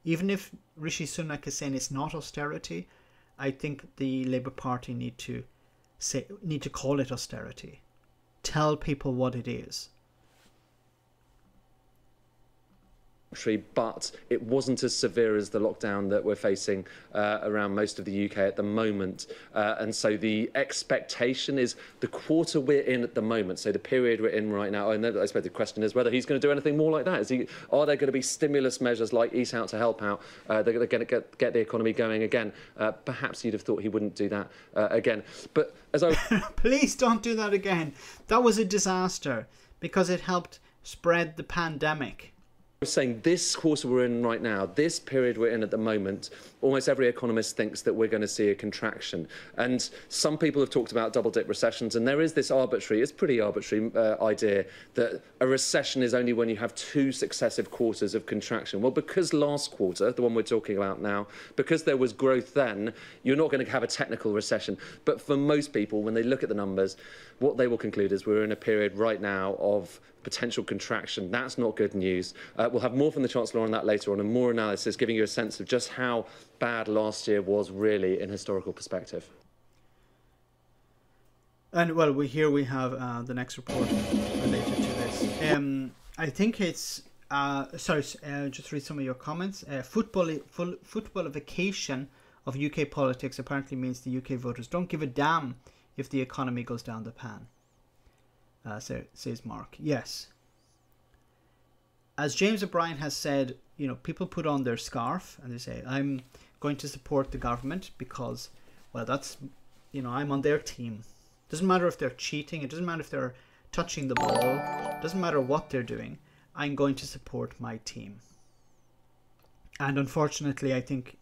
Even if Rishi Sunak is saying it's not austerity, I think the Labour Party need to call it austerity. Tell people what it is. But it wasn't as severe as the lockdown that we're facing around most of the UK at the moment. And so the expectation is the quarter we're in at the moment, so the period we're in right now, I suppose the question is whether he's going to do anything more like that. Are there going to be stimulus measures like Eat Out to help out? They're going to get the economy going again. Perhaps you'd have thought he wouldn't do that again. But as I... Please don't do that again. That was a disaster because it helped spread the pandemic. Saying this quarter we're in right now, this period we're in at the moment, almost every economist thinks that we're going to see a contraction. And some people have talked about double-dip recessions, and there is this pretty arbitrary idea that a recession is only when you have 2 successive quarters of contraction. Well, because last quarter, the one we're talking about now, because there was growth then, you're not going to have a technical recession. But for most people, when they look at the numbers, what they will conclude is we're in a period right now of potential contraction. That's not good news. We'll have more from the Chancellor on that later on, and more analysis giving you a sense of just how bad last year was really in historical perspective. And well, we have the next report related to this. I think it's just read some of your comments. Footballification of UK politics apparently means the UK voters don't give a damn if the economy goes down the pan. Says Mark. Yes. As James O'Brien has said, people put on their scarf and they say, I'm going to support the government because, well, that's, I'm on their team. Doesn't matter if they're cheating. It doesn't matter if they're touching the ball. It doesn't matter what they're doing. I'm going to support my team. And unfortunately, I think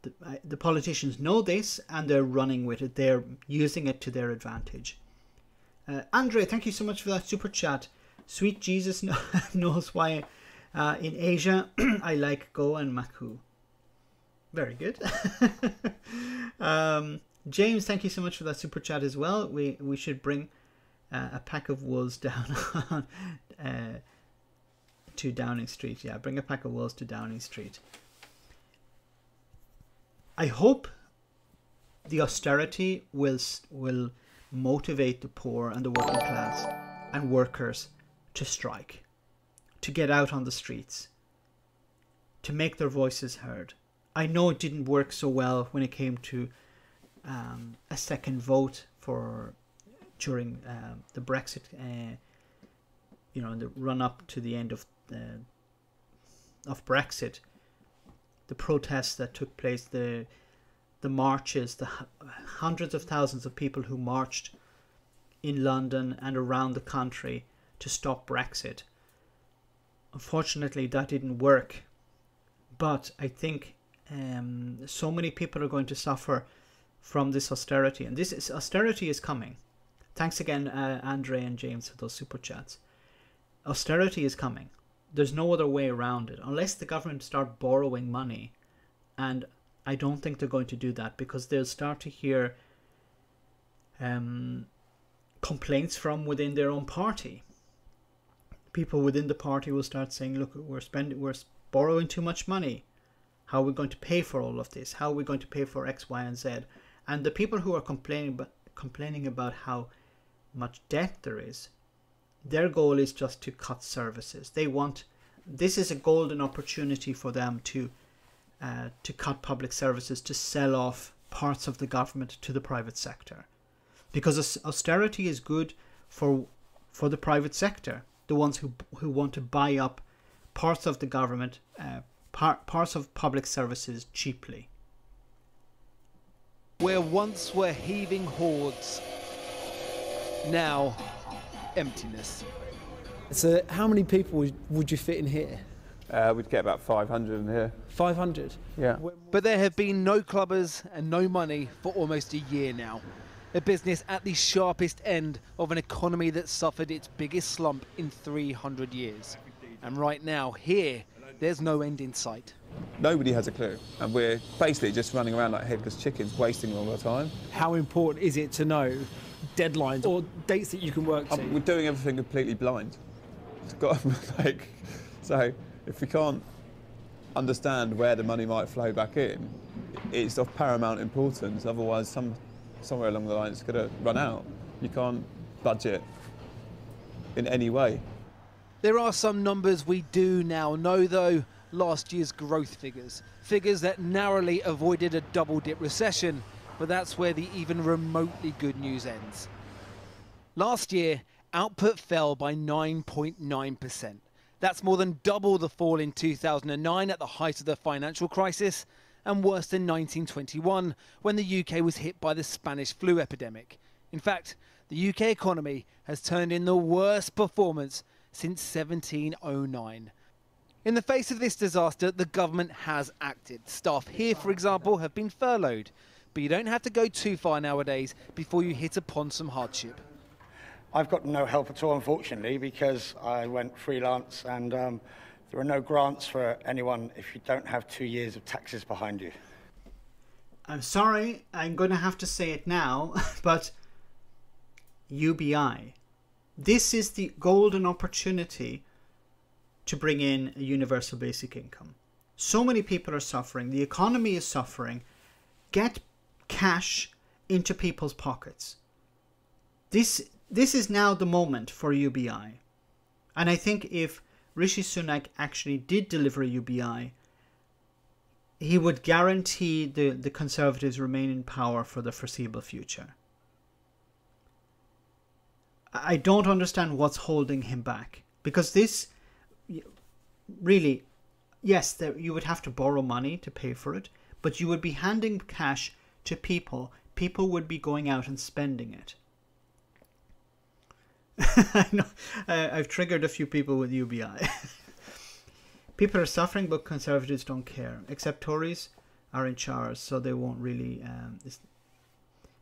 the politicians know this and they're running with it. They're using it to their advantage. Andre, thank you so much for that super chat. Sweet Jesus knows why in Asia I like Go and Maku. Very good. James, thank you so much for that super chat as well. We should bring a pack of wolves down to Downing Street. Yeah, bring a pack of wolves to Downing Street. I hope the austerity will motivate the poor and the working class and workers to strike, to get out on the streets, to make their voices heard. I know it didn't work so well when it came to a second vote during the Brexit, in the run-up to the end of Brexit, the protests that took place, the marches, the hundreds of thousands of people who marched in London and around the country to stop Brexit. Unfortunately, that didn't work. But I think so many people are going to suffer from this austerity. And austerity is coming. Thanks again, Andre and James, for those super chats. Austerity is coming. There's no other way around it. Unless the government start borrowing money. And I don't think they're going to do that, because they'll start to hear complaints from within their own party. People within the party will start saying, look, we're borrowing too much money. How are we going to pay for all of this? How are we going to pay for X, Y, and Z? And the people who are complaining about how much debt there is, their goal is just to cut services. This is a golden opportunity for them to cut public services, to sell off parts of the government to the private sector. Because austerity is good for the private sector, the ones who want to buy up parts of the government, parts of public services cheaply. Where once were heaving hordes, now emptiness. So how many people would you fit in here? We'd get about 500 in here. 500? Yeah. But there have been no clubbers and no money for almost a year now. A business at the sharpest end of an economy that suffered its biggest slump in 300 years. And right now, here, there's no end in sight. Nobody has a clue. And we're basically just running around like headless chickens, wasting all our time. How important is it to know deadlines or dates that you can work to? We're doing everything completely blind. It's got, so if we can't understand where the money might flow back in, it's of paramount importance. Otherwise, somewhere along the line, it's going to run out. You can't budget in any way. There are some numbers we do now know, though. Last year's growth figures that narrowly avoided a double-dip recession, but that's where the even remotely good news ends. Last year, output fell by 9.9%. That's more than double the fall in 2009 at the height of the financial crisis, and worse than 1921 when the UK was hit by the Spanish flu epidemic. In fact, the UK economy has turned in the worst performance since 1709. In the face of this disaster, the government has acted. Staff here, for example, have been furloughed. But you don't have to go too far nowadays before you hit upon some hardship. I've got no help at all, unfortunately, because I went freelance, and there are no grants for anyone if you don't have 2 years of taxes behind you. I'm sorry, I'm going to have to say it now, but UBI. This is the golden opportunity to bring in a universal basic income. So many people are suffering. The economy is suffering. Get cash into people's pockets. This is now the moment for UBI. And I think if Rishi Sunak actually did deliver a UBI, he would guarantee the Conservatives remain in power for the foreseeable future. I don't understand what's holding him back. Because this, really, yes, you would have to borrow money to pay for it, but you would be handing cash to people. People would be going out and spending it. I know, I've triggered a few people with UBI. People are suffering, but Conservatives don't care. Except Tories are in charge, so they won't really...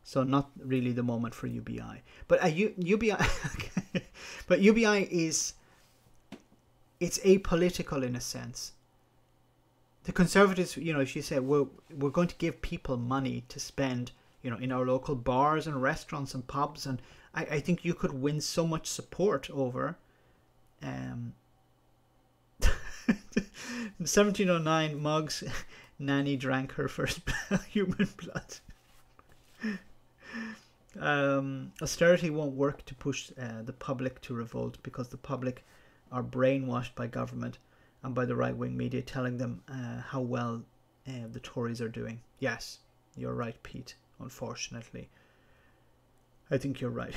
so not really the moment for UBI. But UBI... but UBI is... It's apolitical in a sense. The Conservatives, if you say, we're going to give people money to spend, in our local bars and restaurants and pubs, and I think you could win so much support over. In 1709, Mog's nanny drank her first human blood. Austerity won't work to push the public to revolt, because the public are brainwashed by government and by the right-wing media telling them how well the Tories are doing. Yes, you're right, Pete, unfortunately. I think you're right.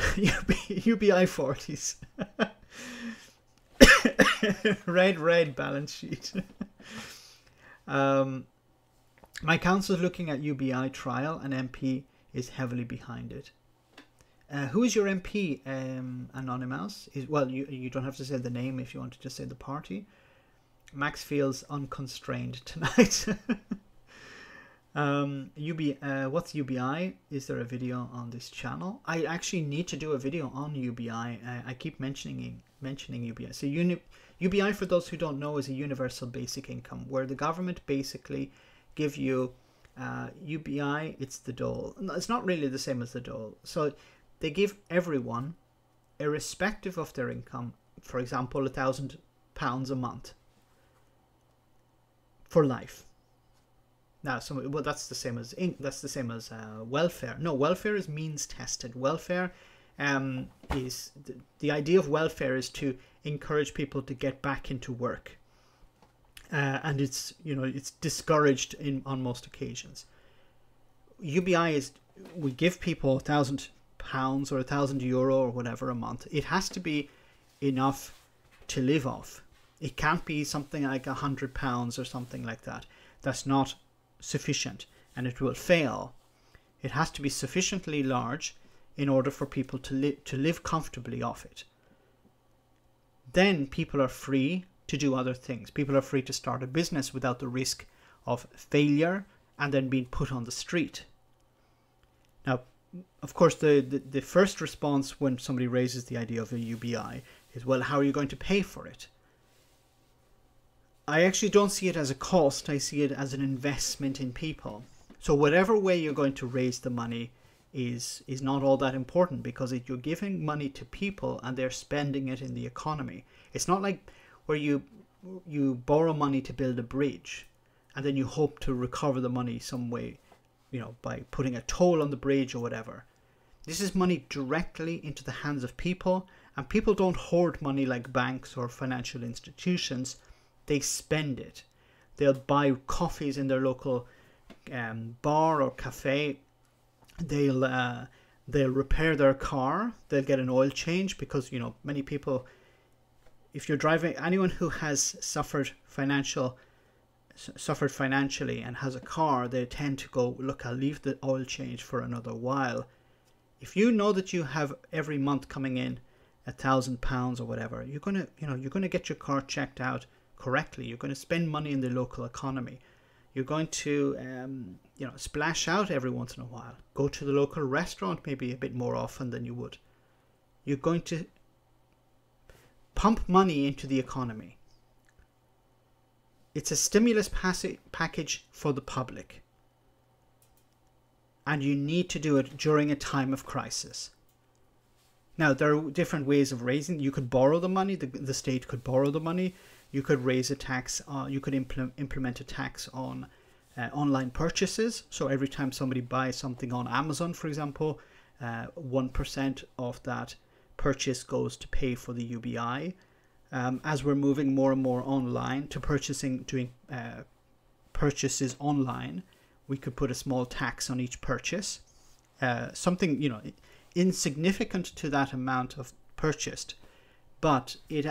UBI 40s. Red balance sheet. My council is looking at UBI trial, and MP is heavily behind it. Who is your MP, Anonymous? Well, you don't have to say the name if you want to just say the party. Max feels unconstrained tonight. What's UBI? Is there a video on this channel? I actually need to do a video on UBI. I keep mentioning UBI. So UBI, for those who don't know, is a universal basic income, where the government basically give you UBI. It's the dole. No, it's not really the same as the dole. So they give everyone, irrespective of their income, for example, £1,000 a month for life. Now, well, that's the same as welfare. No, welfare is means tested. Welfare is the idea of welfare is to encourage people to get back into work, and it's discouraged on most occasions. UBI is, we give people £1,000 or €1,000 or whatever a month. It has to be enough to live off. It can't be something like £100 or something like that. That's not sufficient, and it will fail. It has to be sufficiently large in order for people to live comfortably off it. Then people are free to do other things. People are free to start a business without the risk of failure and then being put on the street. Now, of course, the first response when somebody raises the idea of a UBI is, well, how are you going to pay for it? I actually don't see it as a cost. I see it as an investment in people. So whatever way you're going to raise the money is not all that important, because you're giving money to people and they're spending it in the economy. It's not like where you borrow money to build a bridge and then you hope to recover the money some way, by putting a toll on the bridge or whatever. This is money directly into the hands of people, and people don't hoard money like banks or financial institutions. They spend it. They'll buy coffees in their local bar or cafe. They'll repair their car. They'll get an oil change, because many people, if you're driving, anyone who has suffered financially and has a car, they tend to go, look, I'll leave the oil change for another while. If you know that you have every month coming in £1,000 or whatever, you're gonna get your car checked out correctly. You're going to spend money in the local economy. You're going to splash out every once in a while. Go to the local restaurant maybe a bit more often than you would. You're going to pump money into the economy. It's a stimulus package for the public, and you need to do it during a time of crisis. Now, there are different ways of raising. You could borrow the money. The state could borrow the money. You could raise a tax. You could implement a tax on online purchases. So every time somebody buys something on Amazon, for example, 1% of that purchase goes to pay for the UBI. As we're moving more and more online to doing purchases online, we could put a small tax on each purchase. Something insignificant to that amount of purchased. But it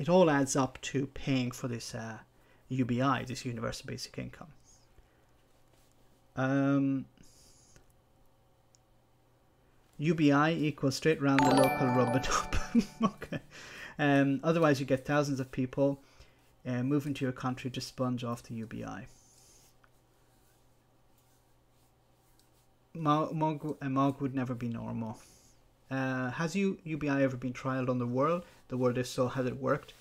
all adds up to paying for this UBI, this universal basic income. UBI equals straight round the local rub-a-dub. Okay. Otherwise, you get thousands of people moving to your country to sponge off the UBI. Mogg would never be normal. Has UBI ever been trialed on the world? If so, has it worked?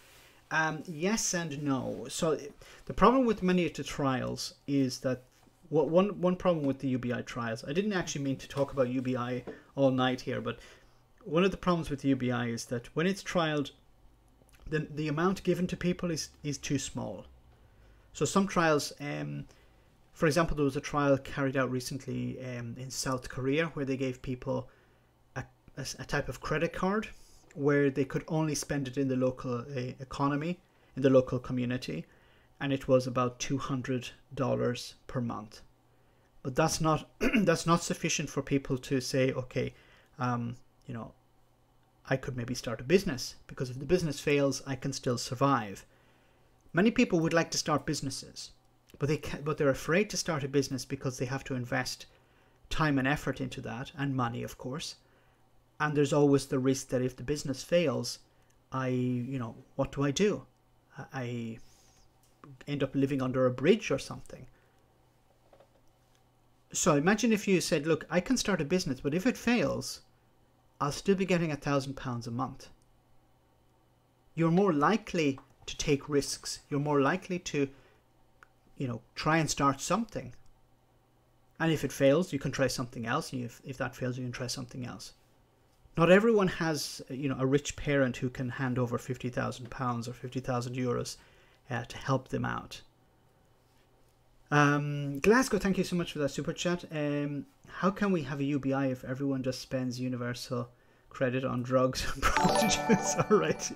Yes and no. So the problem with many of the trials is that one problem with the UBI trials, I didn't actually mean to talk about UBI all night here, but one of the problems with UBI is that when it's trialed, the amount given to people is too small. So some trials, for example, there was a trial carried out recently in South Korea where they gave people a type of credit card where they could only spend it in the local economy, in the local community, and it was about $200 per month. But that's not that's not sufficient for people to say, okay, I could maybe start a business, because if the business fails, I can still survive. Many people would like to start businesses, but they're afraid to start a business because they have to invest time and effort into that, and money, of course. And there's always the risk that if the business fails, what do I do? I end up living under a bridge or something. So imagine if you said, look, I can start a business, but if it fails, I'll still be getting £1,000 a month. You're more likely to take risks. You're more likely to, try and start something. And if it fails, you can try something else. And if that fails, you can try something else. Not everyone has, a rich parent who can hand over £50,000 or €50,000 to help them out. Glasgow, thank you so much for that super chat. How can we have a UBI if everyone just spends universal credit on drugs and prostitutes? All right.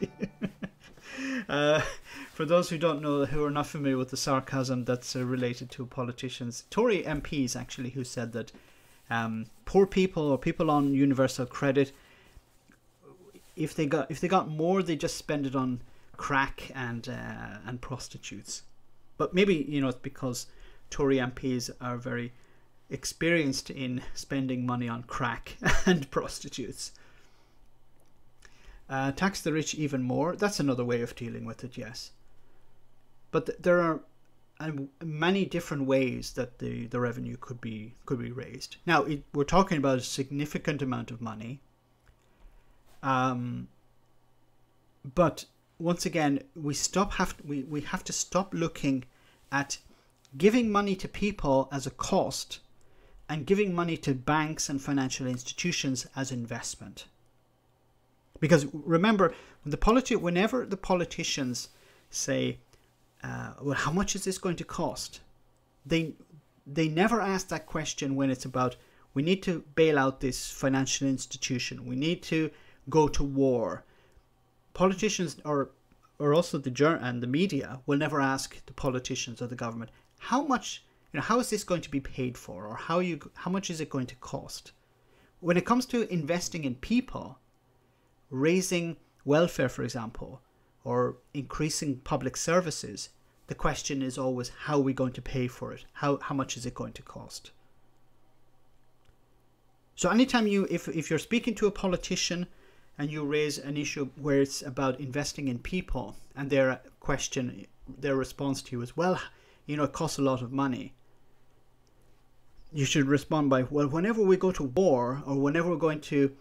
For those who don't know, who are not familiar with the sarcasm that's related to politicians, Tory MPs actually, who said that poor people or people on universal credit, if they got more, they just spend it on crack and prostitutes. But maybe it's because Tory MPs are very experienced in spending money on crack and prostitutes. Tax the rich even more. That's another way of dealing with it, yes. But there are many different ways that the revenue could be raised. Now we're talking about a significant amount of money. But once again, we have to stop looking at giving money to people as a cost and giving money to banks and financial institutions as investment. Because remember, whenever the politicians say, well, how much is this going to cost? They never ask that question when it's about, we need to bail out this financial institution. We need to go to war. Politicians or also the media will never ask the politicians or the government, how much, how is this going to be paid for, or how much is it going to cost? When it comes to investing in people, raising welfare, for example, or increasing public services, the question is always, how are we going to pay for it? How much is it going to cost? So anytime if you're speaking to a politician and you raise an issue where it's about investing in people, and their response to you is, well, it costs a lot of money, you should respond by, well, whenever we go to war, or whenever we're going to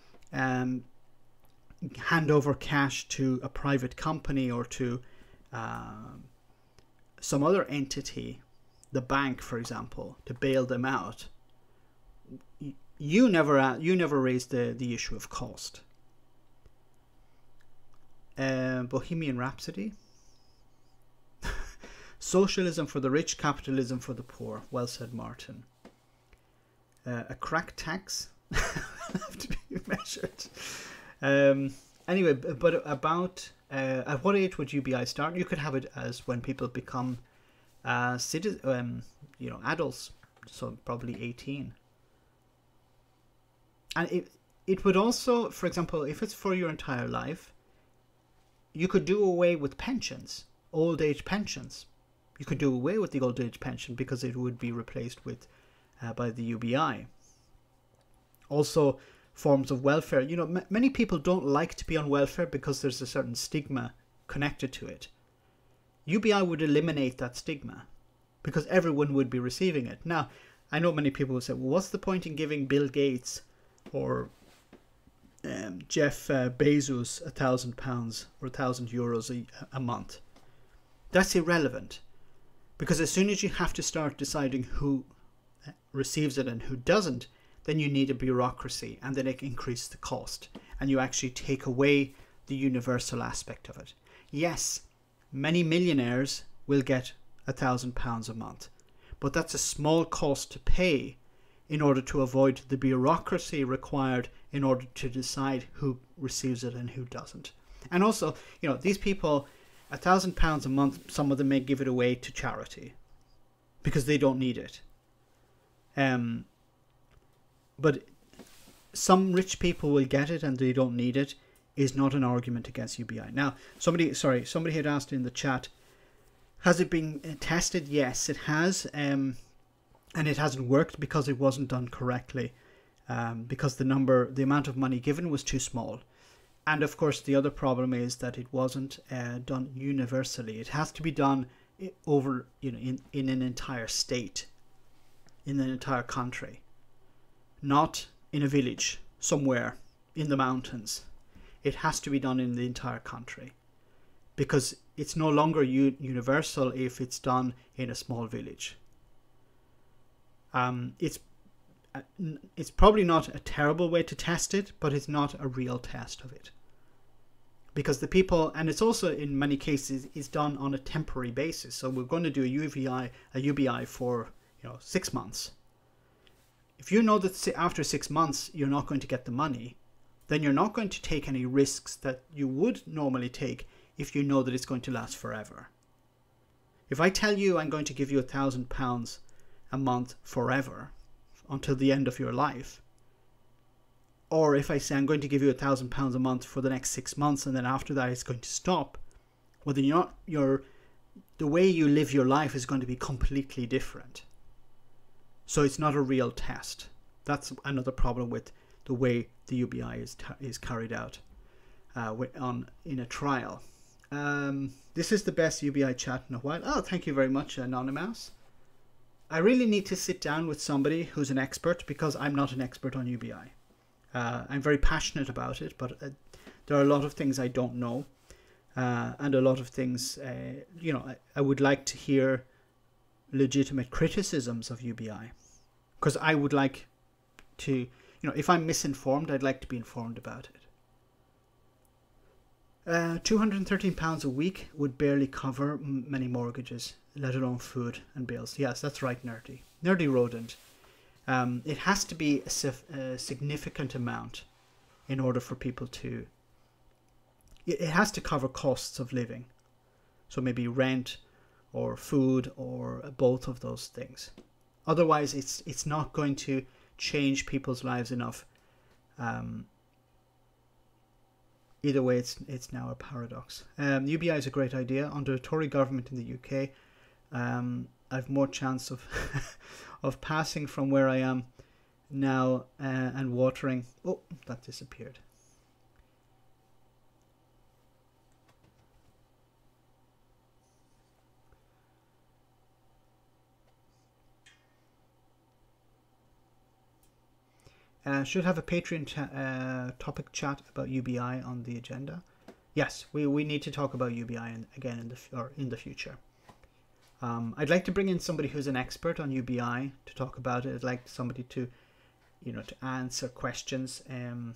hand over cash to a private company or to some other entity, the bank, for example, to bail them out, you never raised the issue of cost. Bohemian Rhapsody. Socialism for the rich, capitalism for the poor. Well said, Martin. A crack tax have to be measured. Anyway, but about at what age would UBI start? You could have it as when people become adults, so probably 18. And it would also, for example, if it's for your entire life, you could do away with pensions, old age pensions. You could do away with the old age pension because it would be replaced with by the UBI. Also, forms of welfare. Many people don't like to be on welfare because there's a certain stigma connected to it. UBI would eliminate that stigma because everyone would be receiving it. Now, I know many people will say, well, what's the point in giving Bill Gates or Jeff Bezos £1,000 or €1,000 a month? That's irrelevant, because as soon as you have to start deciding who receives it and who doesn't, then you need a bureaucracy, and then it increases the cost, and you actually take away the universal aspect of it. Yes, many millionaires will get £1,000 a month, but that's a small cost to pay in order to avoid the bureaucracy required in order to decide who receives it and who doesn't. And also, these people, £1,000 a month, some of them may give it away to charity because they don't need it. But some rich people will get it and they don't need it is not an argument against UBI. Now, somebody had asked in the chat, has it been tested? Yes, it has. And it hasn't worked because it wasn't done correctly. Because the amount of money given was too small. And of course, the other problem is that it wasn't done universally. It has to be done over, in an entire state. in the entire country, not in a village somewhere in the mountains. It has to be done in the entire country, because it's no longer universal if it's done in a small village. It's probably not a terrible way to test it, but it's not a real test of it. Because the people, and it's also in many cases is done on a temporary basis. So we're going to do a UBI for 6 months. If you know that after 6 months you're not going to get the money, then you're not going to take any risks that you would normally take if you know that it's going to last forever. If I tell you I'm going to give you £1,000 a month forever until the end of your life, or if I say I'm going to give you £1,000 a month for the next 6 months and then after that it's going to stop, well, then the way you live your life is going to be completely different. So it's not a real test. That's another problem with the way the UBI is carried out in a trial. This is the best UBI chat in a while. Oh, thank you very much, Anonymous. I really need to sit down with somebody who's an expert, because I'm not an expert on UBI. I'm very passionate about it, but there are a lot of things I don't know, and a lot of things, I would like to hear legitimate criticisms of UBI, because I would like to, if I'm misinformed, I'd like to be informed about it. £213 a week would barely cover many mortgages, let alone food and bills. Yes, that's right, Nerdy. Nerdy Rodent. It has to be a significant amount in order for people to... It has to cover costs of living. So maybe rent or food or both of those things. Otherwise, it's not going to change people's lives enough. Either way, it's now a paradox. UBI is a great idea. Under a Tory government in the UK, I've more chance of of passing from where I am now and watering. Oh, that disappeared. Should have a Patreon topic chat about UBI on the agenda. Yes, we need to talk about UBI again in the future. I'd like to bring in somebody who's an expert on UBI to talk about it. I'd like somebody to, to answer questions, and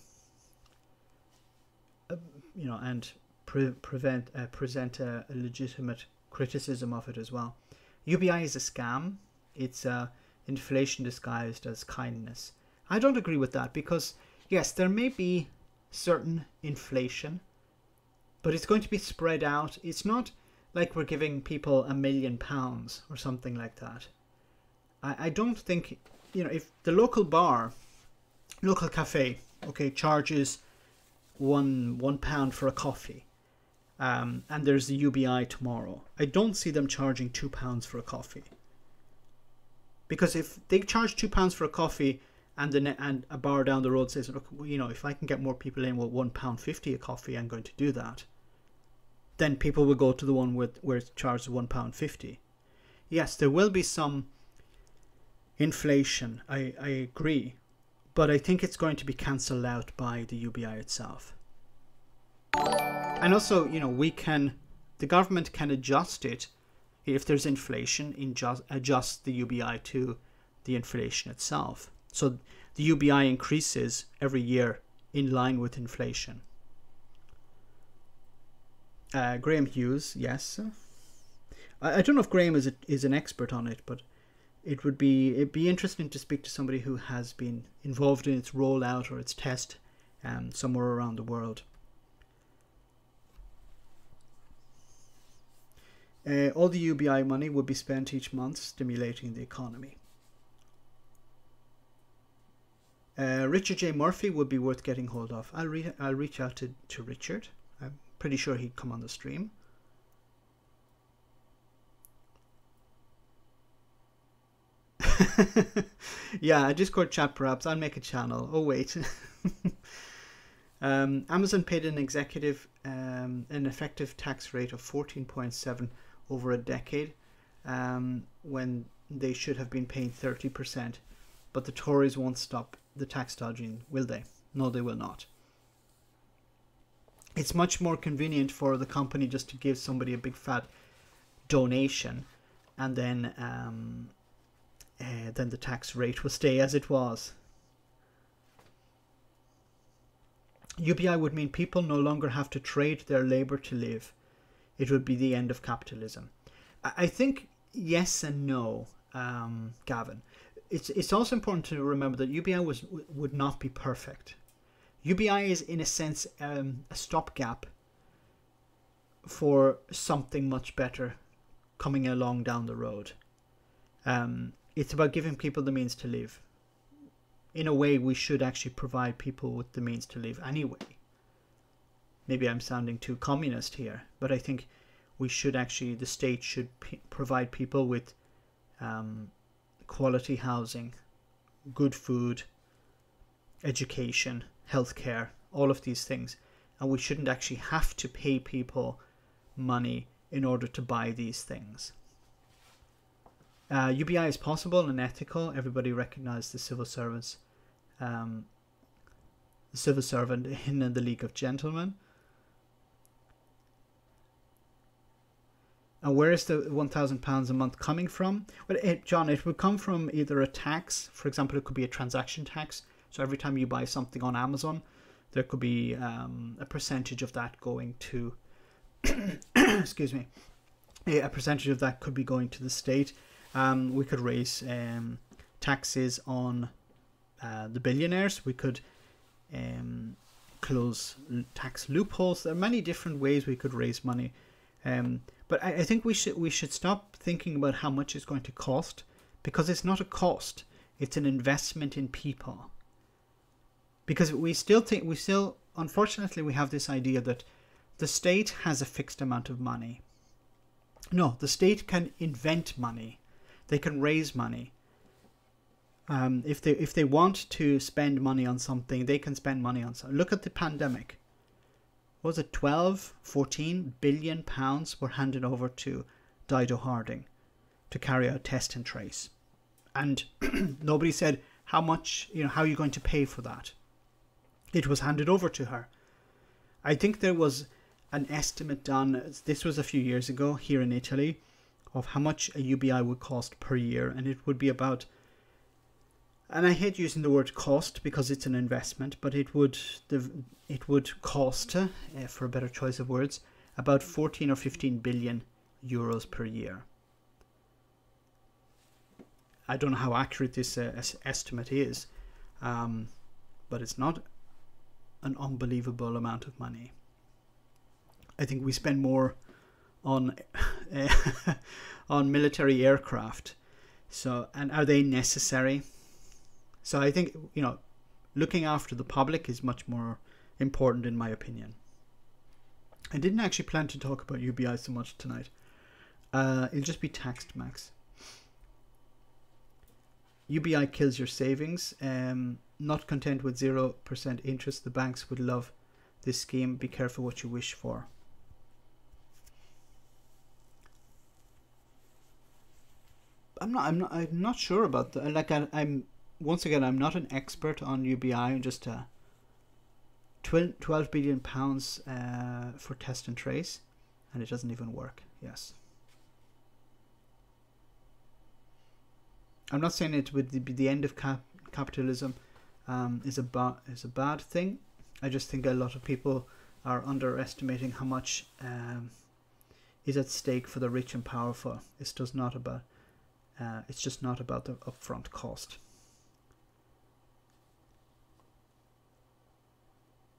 present a legitimate criticism of it as well. UBI is a scam. It's inflation disguised as kindness. I don't agree with that, because yes, there may be certain inflation, but it's going to be spread out. It's not like we're giving people £1 million or something like that. I don't think, if the local cafe, okay, charges £1 for a coffee, and there's the UBI tomorrow, I don't see them charging £2 for a coffee. Because if they charge £2 for a coffee, and a bar down the road says, look, if I can get more people in with £1.50 a coffee, I'm going to do that, then people will go to the one where it's charged £1.50. Yes, there will be some inflation, I agree, but I think it's going to be cancelled out by the UBI itself. And also, the government can adjust it if there's inflation, adjust the UBI to the inflation itself. So the UBI increases every year in line with inflation. Graham Hughes, yes. I don't know if Graham is an expert on it, but it'd be interesting to speak to somebody who has been involved in its rollout or its test somewhere around the world. All the UBI money would be spent each month stimulating the economy. Richard J. Murphy would be worth getting hold of. I'll reach out to Richard. I'm pretty sure he'd come on the stream. Yeah, a Discord chat perhaps. I'll make a channel. Oh wait. Amazon paid an executive an effective tax rate of 14.7 over a decade, when they should have been paying 30%, but the Tories won't stop the tax dodging, will they? No, they will not. It's much more convenient for the company just to give somebody a big fat donation, and then the tax rate will stay as it was. UBI would mean people no longer have to trade their labour to live. It would be the end of capitalism. I think yes and no, Gavin. It's also important to remember that UBI would not be perfect. UBI is, in a sense, a stopgap for something much better coming along down the road. It's about giving people the means to live. In a way, we should actually provide people with the means to live anyway. Maybe I'm sounding too communist here, but I think we should actually, the state should provide people with quality housing, good food, education, healthcare, all of these things. And we shouldn't actually have to pay people money in order to buy these things. UBI is possible and ethical. Everybody recognized the civil servants, the civil servant in the League of Gentlemen. And where is the £1,000 a month coming from? Well, John, it would come from either a tax. For example, it could be a transaction tax. So every time you buy something on Amazon, there could be a percentage of that going to, excuse me, a percentage of that could be going to the state. We could raise taxes on the billionaires. We could close tax loopholes. There are many different ways we could raise money. But I think we should stop thinking about how much it's going to cost, because it's not a cost. It's an investment in people. Because we still, unfortunately, we have this idea that the state has a fixed amount of money. No, the state can invent money. They can raise money. If they want to spend money on something, they can spend money on something. Look at the pandemic. What was it, 14 billion pounds were handed over to Dido Harding to carry out test and trace. And nobody said how much, how are you going to pay for that? It was handed over to her. I think there was an estimate done, this was a few years ago here in Italy, of how much a UBI would cost per year, and it would be about, and I hate using the word cost because it's an investment, but it would cost, for a better choice of words, about 14 or 15 billion euros per year. I don't know how accurate this estimate is, but it's not an unbelievable amount of money. I think we spend more on on military aircraft. So, and are they necessary? So I think, looking after the public is much more important in my opinion. I didn't actually plan to talk about UBI so much tonight. It'll just be taxed, Max. UBI kills your savings. Not content with 0% interest, the banks would love this scheme. Be careful what you wish for. I'm not sure about that. Like I'm once again, I'm not an expert on UBI. I'm just 12 billion pounds for test and trace, and it doesn't even work. Yes. I'm not saying it would be the end of capitalism is a bad thing. I just think a lot of people are underestimating how much is at stake for the rich and powerful. It's just not about the upfront cost.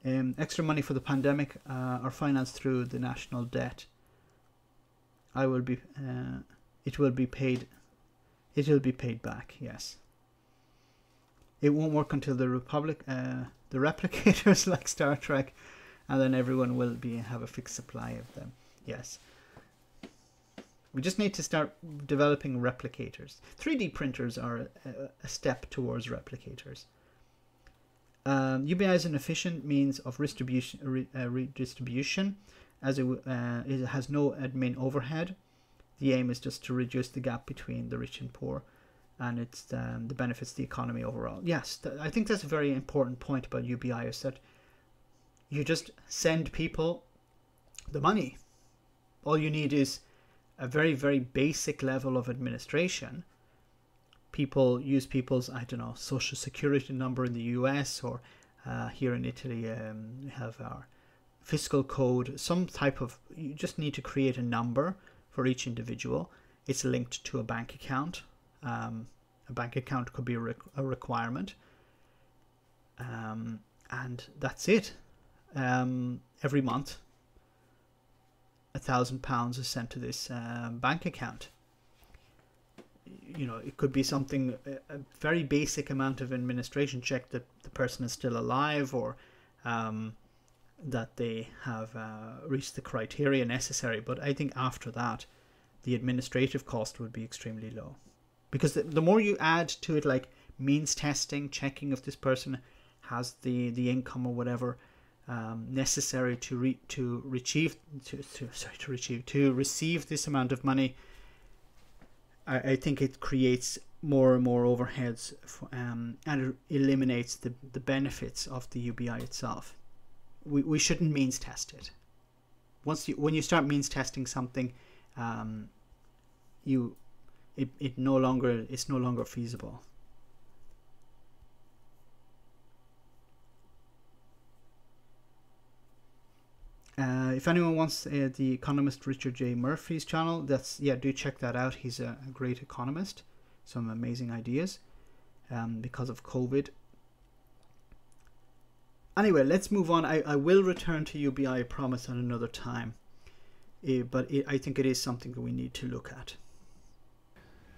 Extra money for the pandemic are financed through the national debt. It will be paid back. Yes. It won't work until the replicators like Star Trek, and then everyone will have a fixed supply of them. Yes. We just need to start developing replicators. 3D printers are a step towards replicators. UBI is an efficient means of redistribution, as it has no admin overhead. the aim is just to reduce the gap between the rich and poor, and it's the benefits the economy overall. Yes, I think that's a very important point about UBI, is that you just send people the money. All you need is a very, very basic level of administration. People use people's, I don't know, social security number in the US, or here in Italy we have our fiscal code, some type of, you just need to create a number for each individual. It's linked to a bank account. A bank account could be a requirement. And that's it. Every month, £1,000 is sent to this bank account. You know, it could be something, a very basic amount of administration, check that the person is still alive, or that they have reached the criteria necessary. But I think after that, the administrative cost would be extremely low, because the more you add to it, like means testing, checking if this person has the income or whatever necessary to receive this amount of money, I think it creates more and more overheads, and it eliminates the benefits of the UBI itself. We shouldn't means test it. When you start means testing something, it's no longer feasible. If anyone wants the economist Richard J. Murphy's channel, do check that out. He's a great economist, some amazing ideas because of COVID. Anyway, let's move on. I will return to UBI, I promise, at another time, but I think it is something that we need to look at.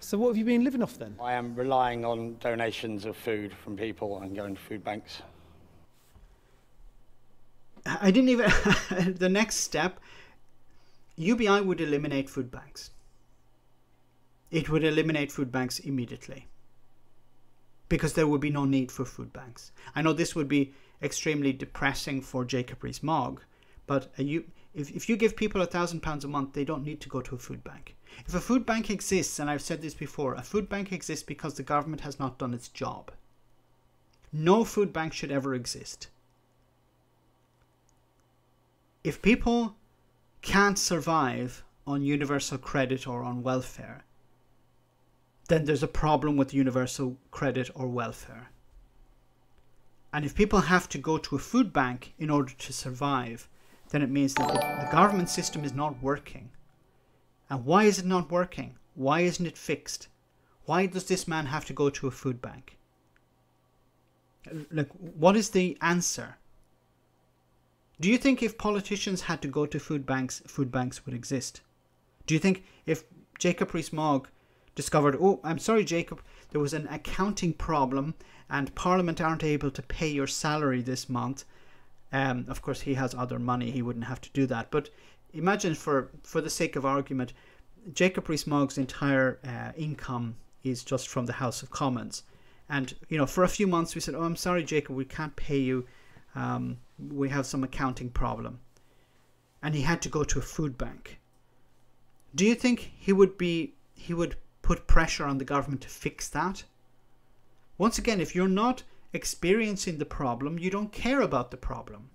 So what have you been living off then? I am relying on donations of food from people and going to food banks. I didn't even... The next step, UBI would eliminate food banks. It would eliminate food banks immediately, because there would be no need for food banks. I know this would be extremely depressing for Jacob Rees-Mogg, but if you give people £1,000 a month, they don't need to go to a food bank. If a food bank exists, and I've said this before, a food bank exists because the government has not done its job. No food bank should ever exist. If people can't survive on universal credit or on welfare, then there's a problem with universal credit or welfare. And if people have to go to a food bank in order to survive, then it means that the government system is not working. And why is it not working? Why isn't it fixed? Why does this man have to go to a food bank? Like, what is the answer? Do you think if politicians had to go to food banks would exist? Do you think if Jacob Rees-Mogg discovered, oh, I'm sorry, Jacob, there was an accounting problem and Parliament aren't able to pay your salary this month. Of course, he has other money. He wouldn't have to do that. But imagine, for the sake of argument, Jacob Rees-Mogg's entire income is just from the House of Commons. And, you know, for a few months we said, oh, I'm sorry, Jacob, we can't pay you. We have some accounting problem. And he had to go to a food bank. Do you think he would put pressure on the government to fix that? Once again, if you're not experiencing the problem, you don't care about the problem.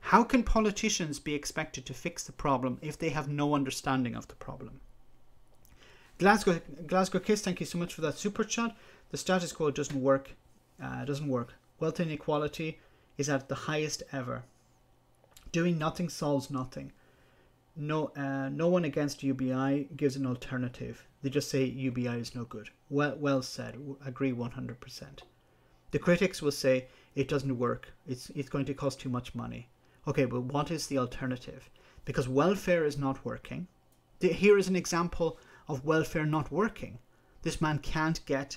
How can politicians be expected to fix the problem if they have no understanding of the problem? Glasgow Kiss, thank you so much for that super chat. The status quo doesn't work. Wealth inequality is at the highest ever. Doing nothing solves nothing. No one against UBI gives an alternative. They just say UBI is no good. Well said. Agree 100%. The critics will say it doesn't work. It's going to cost too much money. Okay, but what is the alternative? Because welfare is not working. Here is an example of welfare not working. This man can't get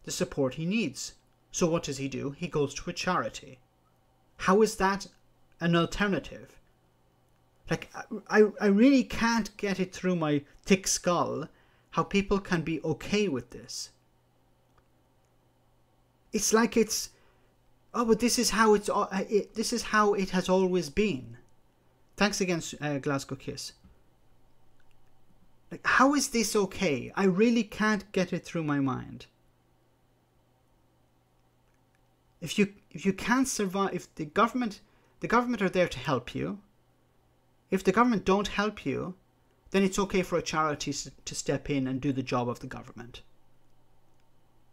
the support he needs. So what does he do? He goes to a charity. How is that an alternative? Like, I really can't get it through my thick skull how people can be okay with this. It's like it's, oh, but this is how it has always been. Thanks again, Glasgow Kiss. Like, how is this okay? I really can't get it through my mind. If you can't survive, if the government are there to help you. If the government don't help you, then it's okay for a charity to step in and do the job of the government.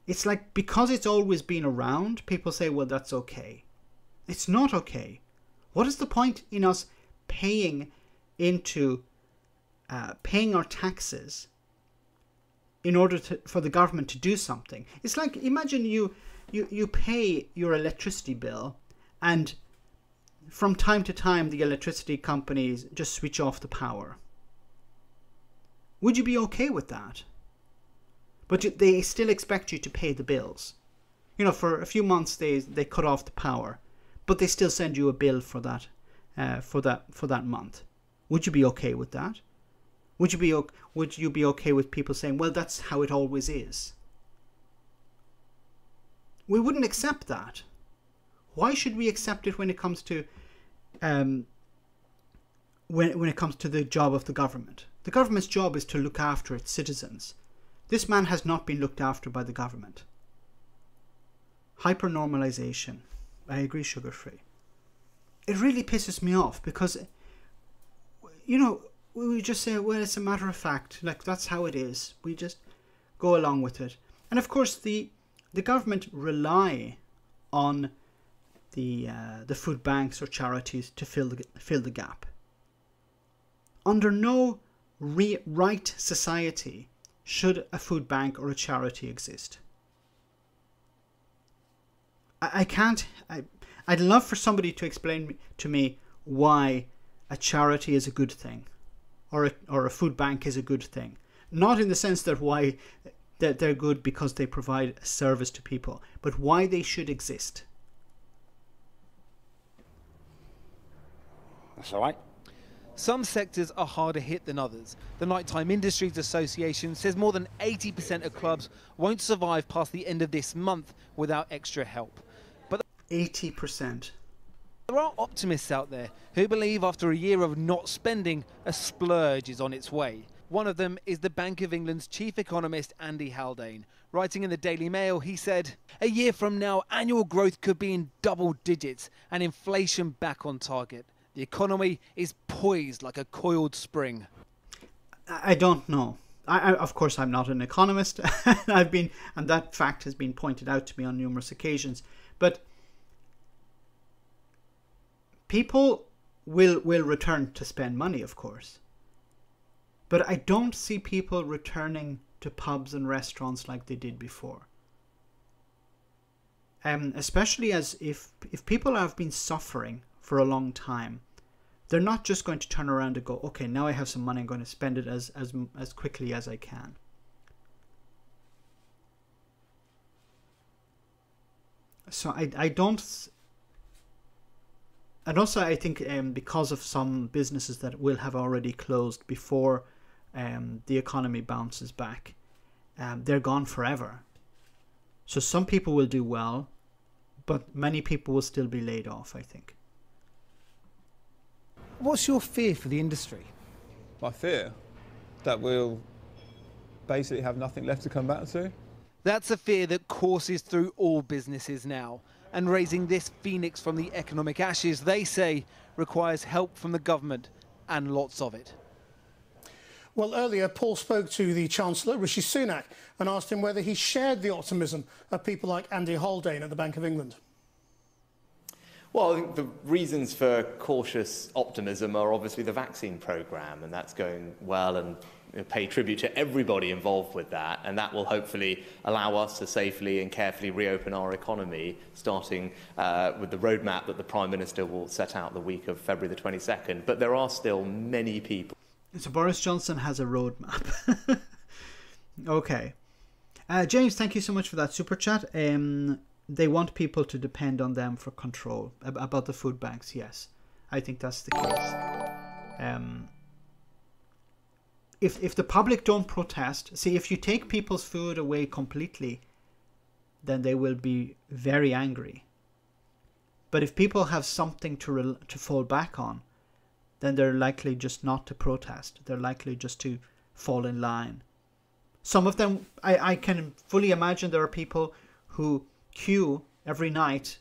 It's like, because it's always been around, people say, well, that's okay. It's not okay. What is the point in us paying our taxes in order for the government to do something? It's like, imagine you pay your electricity bill, and from time to time the electricity companies just switch off the power. Would you be okay with that? But they still expect you to pay the bills. You know, for a few months they cut off the power, but they still send you a bill for that month. Would you be okay with that? Would you be okay with people saying, well, that's how it always is? We wouldn't accept that. Why should we accept it when it comes to when it comes to the job of the government? The government's job is to look after its citizens. This man has not been looked after by the government. Hyper-normalization. I agree, sugar-free. It really pisses me off because, you know, we just say, well, it's a matter of fact. Like, that's how it is. We just go along with it. And of course, the government rely on the food banks or charities to fill the gap. Under no right society should a food bank or a charity exist. I'd love for somebody to explain to me why a charity is a good thing, or a food bank is a good thing. Not in the sense that they're good because they provide a service to people, but why they should exist. That's all right. Some sectors are harder hit than others. The Nighttime Industries Association says more than 80% of clubs won't survive past the end of this month without extra help. But 80%. There are optimists out there who believe after a year of not spending, a splurge is on its way. One of them is the Bank of England's chief economist, Andy Haldane. Writing in the Daily Mail, he said, a year from now, annual growth could be in double digits and inflation back on target. The economy is poised like a coiled spring. I don't know. Of course, I'm not an economist. And that fact has been pointed out to me on numerous occasions. But people will return to spend money, of course. But I don't see people returning to pubs and restaurants like they did before. Especially as if people have been suffering for a long time, they're not just going to turn around and go, okay, now I have some money, I'm going to spend it as quickly as I can. So I don't... And also I think because of some businesses that will have already closed before the economy bounces back, they're gone forever. So some people will do well, but many people will still be laid off, I think. What's your fear for the industry? My fear? That we'll basically have nothing left to come back to. That's a fear that courses through all businesses now. And raising this phoenix from the economic ashes, they say, requires help from the government, and lots of it. Well, earlier, Paul spoke to the Chancellor, Rishi Sunak, and asked him whether he shared the optimism of people like Andy Haldane at the Bank of England. Well, I think the reasons for cautious optimism are obviously the vaccine programme, and that's going well, and pay tribute to everybody involved with that, and that will hopefully allow us to safely and carefully reopen our economy, starting with the roadmap that the Prime Minister will set out the week of February the 22nd. But there are still many people. So Boris Johnson has a roadmap. Okay. James, thank you so much for that super chat. They want people to depend on them for control. About the food banks, yes. I think that's the case. If the public don't protest, see, if you take people's food away completely, then they will be very angry. But if people have something to fall back on, then they're likely just not to protest. They're likely just to fall in line. Some of them, I can fully imagine there are people who queue every night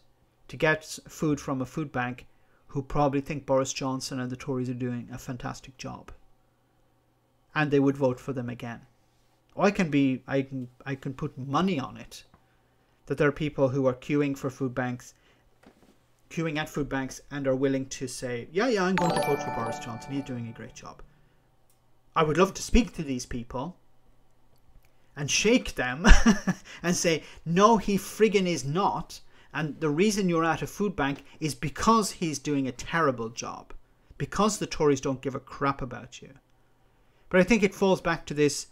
to get food from a food bank who probably think Boris Johnson and the Tories are doing a fantastic job. And they would vote for them again. Or I can put money on it that there are people who are queuing at food banks and are willing to say, yeah, I'm going to vote for Boris Johnson. He's doing a great job. I would love to speak to these people and shake them and say, no, he friggin' is not. And the reason you're at a food bank is because he's doing a terrible job. Because the Tories don't give a crap about you. But I think it falls back to this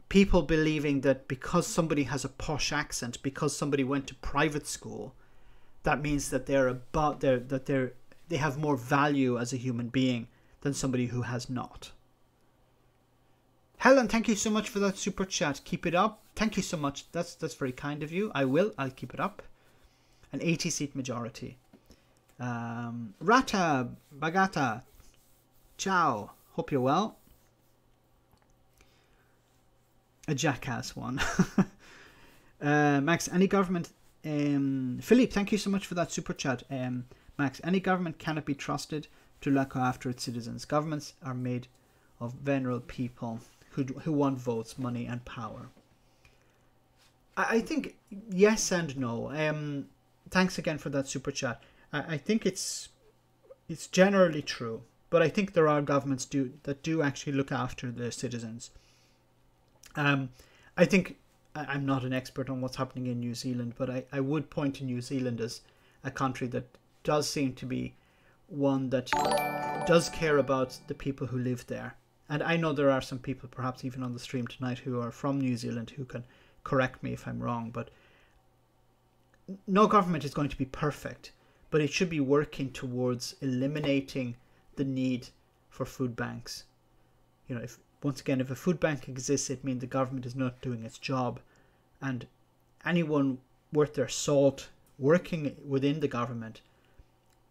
people believing that because somebody has a posh accent, because somebody went to private school, that means that they have more value as a human being than somebody who has not. Helen, thank you so much for that super chat. Keep it up. Thank you so much. That's very kind of you. I'll keep it up. An 80-seat majority. Rata Bagata. Ciao. Hope you're well. A jackass one. Max, any government... Philippe, thank you so much for that super chat. Max, any government cannot be trusted to look after its citizens. Governments are made of venerable people who want votes, money and power. I think yes and no. Thanks again for that super chat. I think it's generally true, but I think there are governments that do actually look after their citizens. I think I'm not an expert on what's happening in New Zealand, but I would point to New Zealand as a country that does seem to be one that does care about the people who live there. And I know there are some people, perhaps even on the stream tonight, who are from New Zealand who can correct me if I'm wrong, but no government is going to be perfect, but it should be working towards eliminating the need for food banks. You know, if a food bank exists, it means the government is not doing its job, and anyone worth their salt working within the government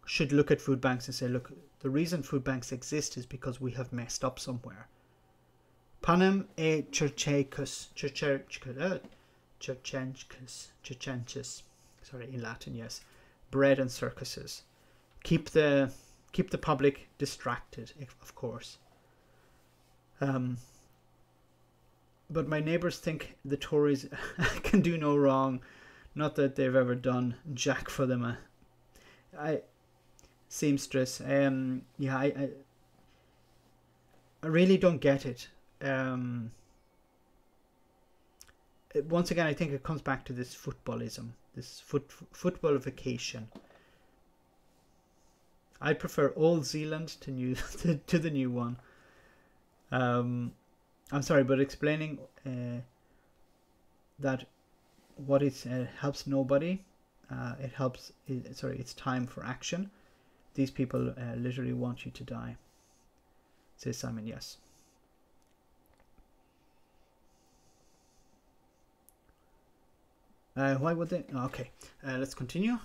should look at food banks and say, look, the reason food banks exist is because we have messed up somewhere. Panem e circenses, sorry, in Latin, yes. Bread and circuses. Keep the public distracted, of course. But my neighbours think the Tories can do no wrong. Not that they've ever done jack for them. Seamstress. Yeah, I really don't get it. Once again, I think it comes back to this footballism, this footballification. I prefer old Zealand to the new one. I'm sorry, but explaining that what it helps nobody, it's time for action. These people literally want you to die. Says Simon, yes. Why would they? Okay, let's continue.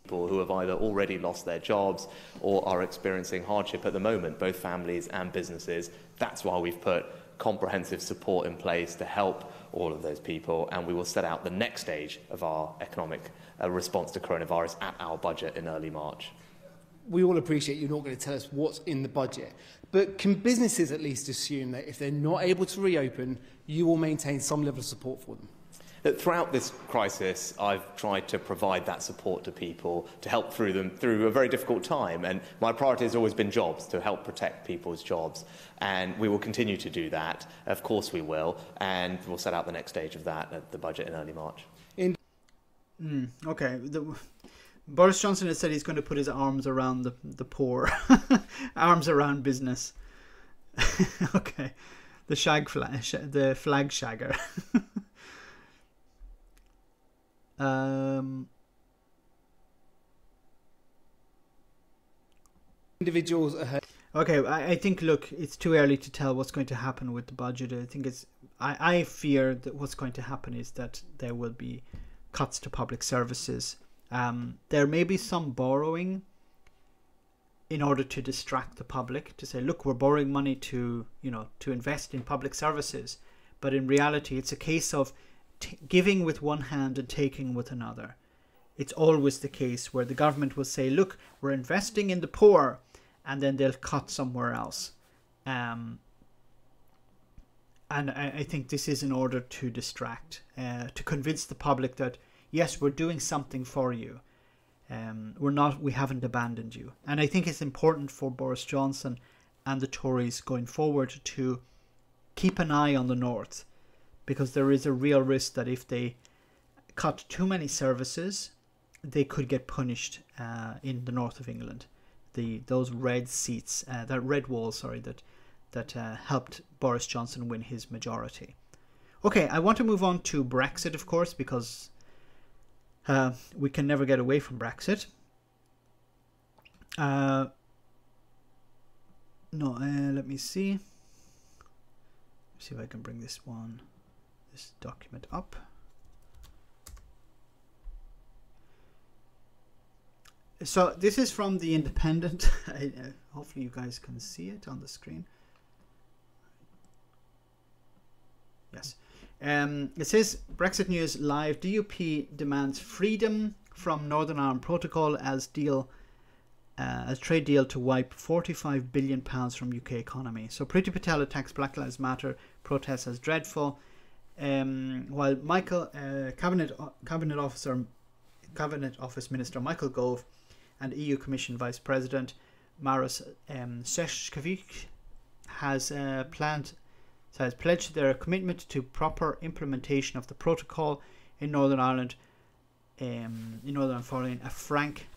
People who have either already lost their jobs or are experiencing hardship at the moment, both families and businesses. That's why we've put comprehensive support in place to help all of those people, and we will set out the next stage of our economic response to coronavirus at our budget in early March. We all appreciate you're not going to tell us what's in the budget, but can businesses at least assume that if they're not able to reopen, you will maintain some level of support for them? Throughout this crisis, I've tried to provide that support to people, to help them through a very difficult time. And my priority has always been jobs, to help protect people's jobs. And we will continue to do that. Of course we will. And we'll set out the next stage of that at the budget in early March. Okay. Boris Johnson has said he's going to put his arms around the poor. Arms around business. Okay. The flag shagger. Individuals ahead. Okay, I think, look, it's too early to tell what's going to happen with the budget. I think I fear that what's going to happen is that there will be cuts to public services. There may be some borrowing in order to distract the public, to say, look, we're borrowing money to, you know, to invest in public services. But in reality, it's a case of giving with one hand and taking with another. It's always the case where the government will say, look, we're investing in the poor, and then they'll cut somewhere else. And I think this is in order to distract, to convince the public that, yes, we're doing something for you. We haven't abandoned you. And I think it's important for Boris Johnson and the Tories going forward to keep an eye on the North, because there is a real risk that if they cut too many services, they could get punished in the north of England. Those red seats, that red wall, sorry, that helped Boris Johnson win his majority. Okay, I want to move on to Brexit, of course, because we can never get away from Brexit. Let me see. See if I can bring this document up. So this is from The Independent. Hopefully you guys can see it on the screen. Yes. It says, Brexit News Live, DUP demands freedom from Northern Ireland Protocol as trade deal to wipe £45 billion from UK economy. So Priti Patel attacks Black Lives Matter protests as dreadful, while Cabinet Office Minister Michael Gove and EU Commission Vice President Maros Šefčovič has pledged their commitment to proper implementation of the protocol in Northern Ireland, following frank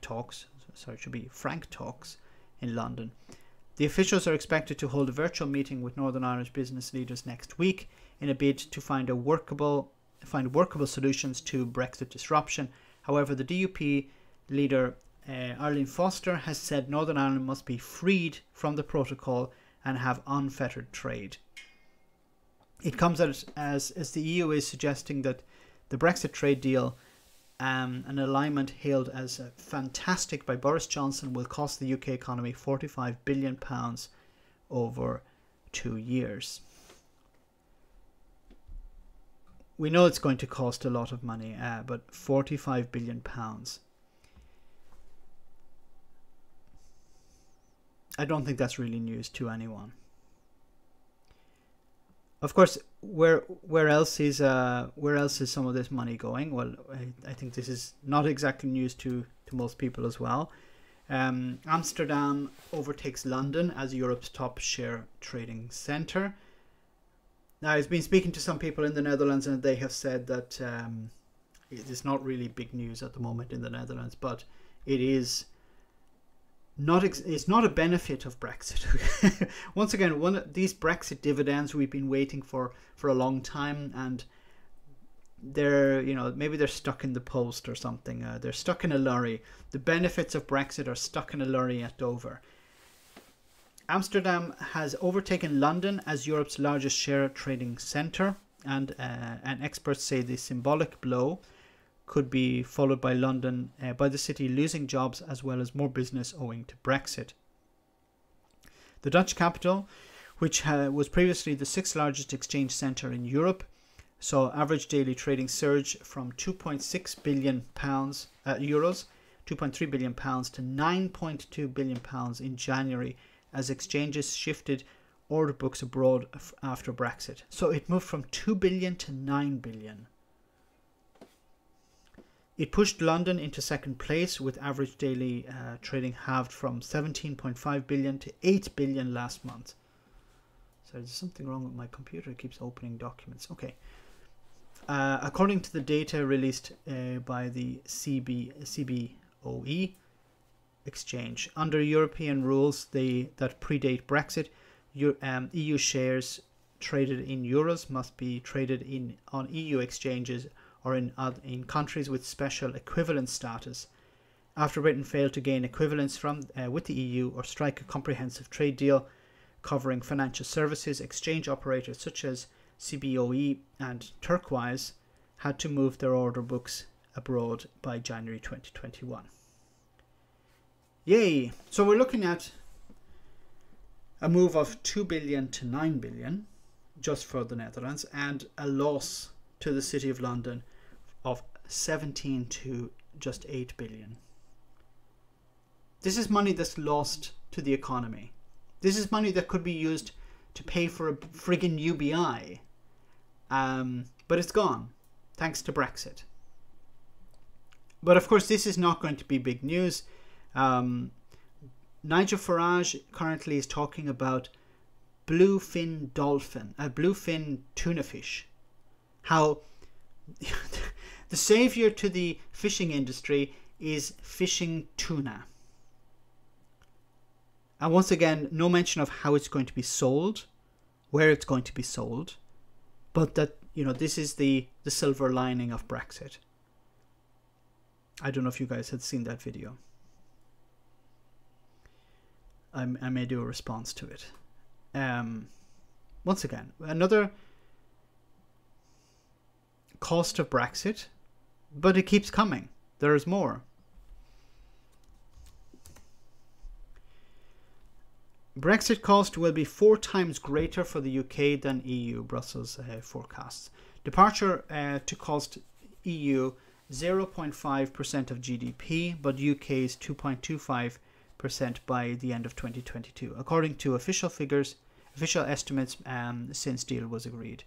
talks. Sorry, it should be frank talks in London. The officials are expected to hold a virtual meeting with Northern Irish business leaders next week in a bid to find workable solutions to Brexit disruption. However, the DUP leader Arlene Foster has said Northern Ireland must be freed from the protocol and have unfettered trade. It comes as the EU is suggesting that the Brexit trade deal, an alignment hailed as fantastic by Boris Johnson, will cost the UK economy £45 billion over 2 years. We know it's going to cost a lot of money, but £45 billion. I don't think that's really news to anyone. Of course, where else is some of this money going? Well, I think this is not exactly news to most people as well. Amsterdam overtakes London as Europe's top share trading centre. Now, I've been speaking to some people in the Netherlands, and they have said that it is not really big news at the moment in the Netherlands, but it is not. It's not a benefit of Brexit. Once again, these Brexit dividends we've been waiting for a long time, and they're, maybe they're stuck in the post or something. They're stuck in a lorry. The benefits of Brexit are stuck in a lorry at Dover. Amsterdam has overtaken London as Europe's largest share trading centre, and experts say the symbolic blow could be followed by London, by the city losing jobs as well as more business owing to Brexit. The Dutch capital, which was previously the 6th largest exchange centre in Europe, saw average daily trading surge from €2.6 billion, 2.3 billion pounds to £9.2 billion in January, as exchanges shifted order books abroad after Brexit. So it moved from 2 billion to 9 billion. It pushed London into second place, with average daily trading halved from 17.5 billion to 8 billion last month. So there's something wrong with my computer. It keeps opening documents. Okay. According to the data released by the CBOE exchange, under European rules that predate Brexit, EU shares traded in euros must be traded on EU exchanges or in countries with special equivalence status. After Britain failed to gain equivalence with the EU or strike a comprehensive trade deal covering financial services, exchange operators such as CBOE and Turquoise had to move their order books abroad by January 2021. Yay! So we're looking at a move of 2 billion to 9 billion just for the Netherlands, and a loss to the City of London of 17 to just 8 billion. This is money that's lost to the economy. This is money that could be used to pay for a friggin' UBI. But it's gone, thanks to Brexit. But of course, this is not going to be big news. Nigel Farage currently is talking about bluefin tuna fish. How the savior to the fishing industry is fishing tuna. And once again, no mention of how it's going to be sold, where it's going to be sold, but that, you know, this is the silver lining of Brexit. I don't know if you guys had seen that video. I may do a response to it. Once again, another cost of Brexit, but it keeps coming. There is more. Brexit cost will be 4 times greater for the UK than EU, Brussels forecasts. Departure to cost EU 0.5% of GDP, but UK's 2.25% by the end of 2022, according to official figures, official estimates since deal was agreed.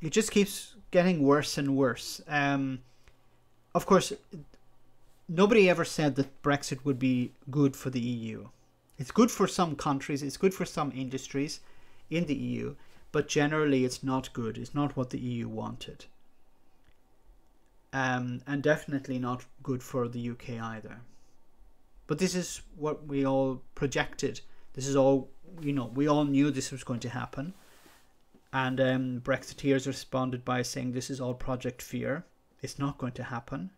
It just keeps getting worse and worse. Of course, nobody ever said that Brexit would be good for the EU. It's good for some countries, it's good for some industries in the EU, but generally it's not good. It's not what the EU wanted. And definitely not good for the UK either. But this is what we all projected. This is all, you know, we all knew this was going to happen. And Brexiteers responded by saying this is all Project Fear. It's not going to happen.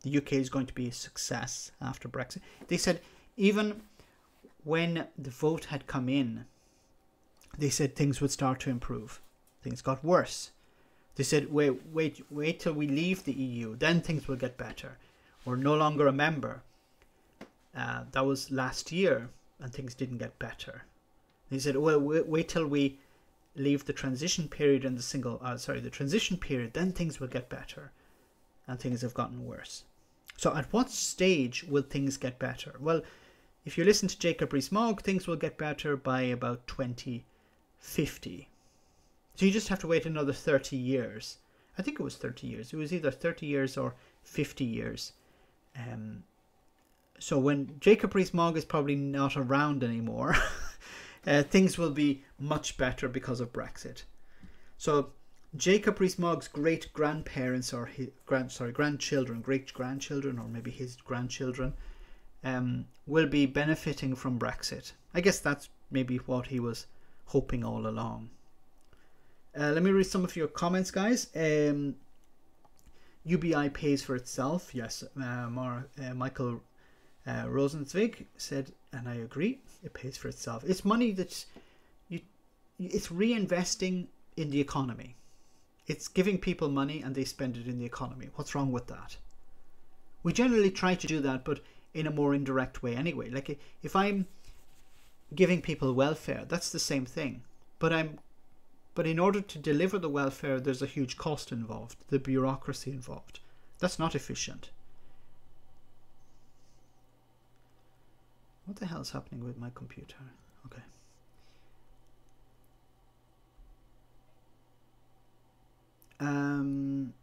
The UK is going to be a success after Brexit. They said even when the vote had come in, they said things would start to improve. Things got worse. They said, wait till we leave the EU, then things will get better. We're no longer a member. That was last year, and things didn't get better. They said, well, wait till we leave the transition period and the transition period, then things will get better. And things have gotten worse. So at what stage will things get better? Well, if you listen to Jacob Rees-Mogg, things will get better by about 2050. So you just have to wait another 30 years. I think it was 30 years. It was either 30 years or 50 years. So when Jacob Rees-Mogg is probably not around anymore, things will be much better because of Brexit. So Jacob Rees-Mogg's great-grandparents or his grandchildren, great-grandchildren, or maybe his grandchildren, will be benefiting from Brexit. I guess that's maybe what he was hoping all along. Let me read some of your comments, guys. UBI pays for itself. Yes, Michael Rosenzweig said, and I agree, it pays for itself. It's money that's it's reinvesting in the economy. It's giving people money and they spend it in the economy. What's wrong with that? We generally try to do that, but in a more indirect way anyway. Like if I'm giving people welfare, that's the same thing. But in order to deliver the welfare, there's a huge cost involved, the bureaucracy involved. That's not efficient. What the hell is happening with my computer? Okay.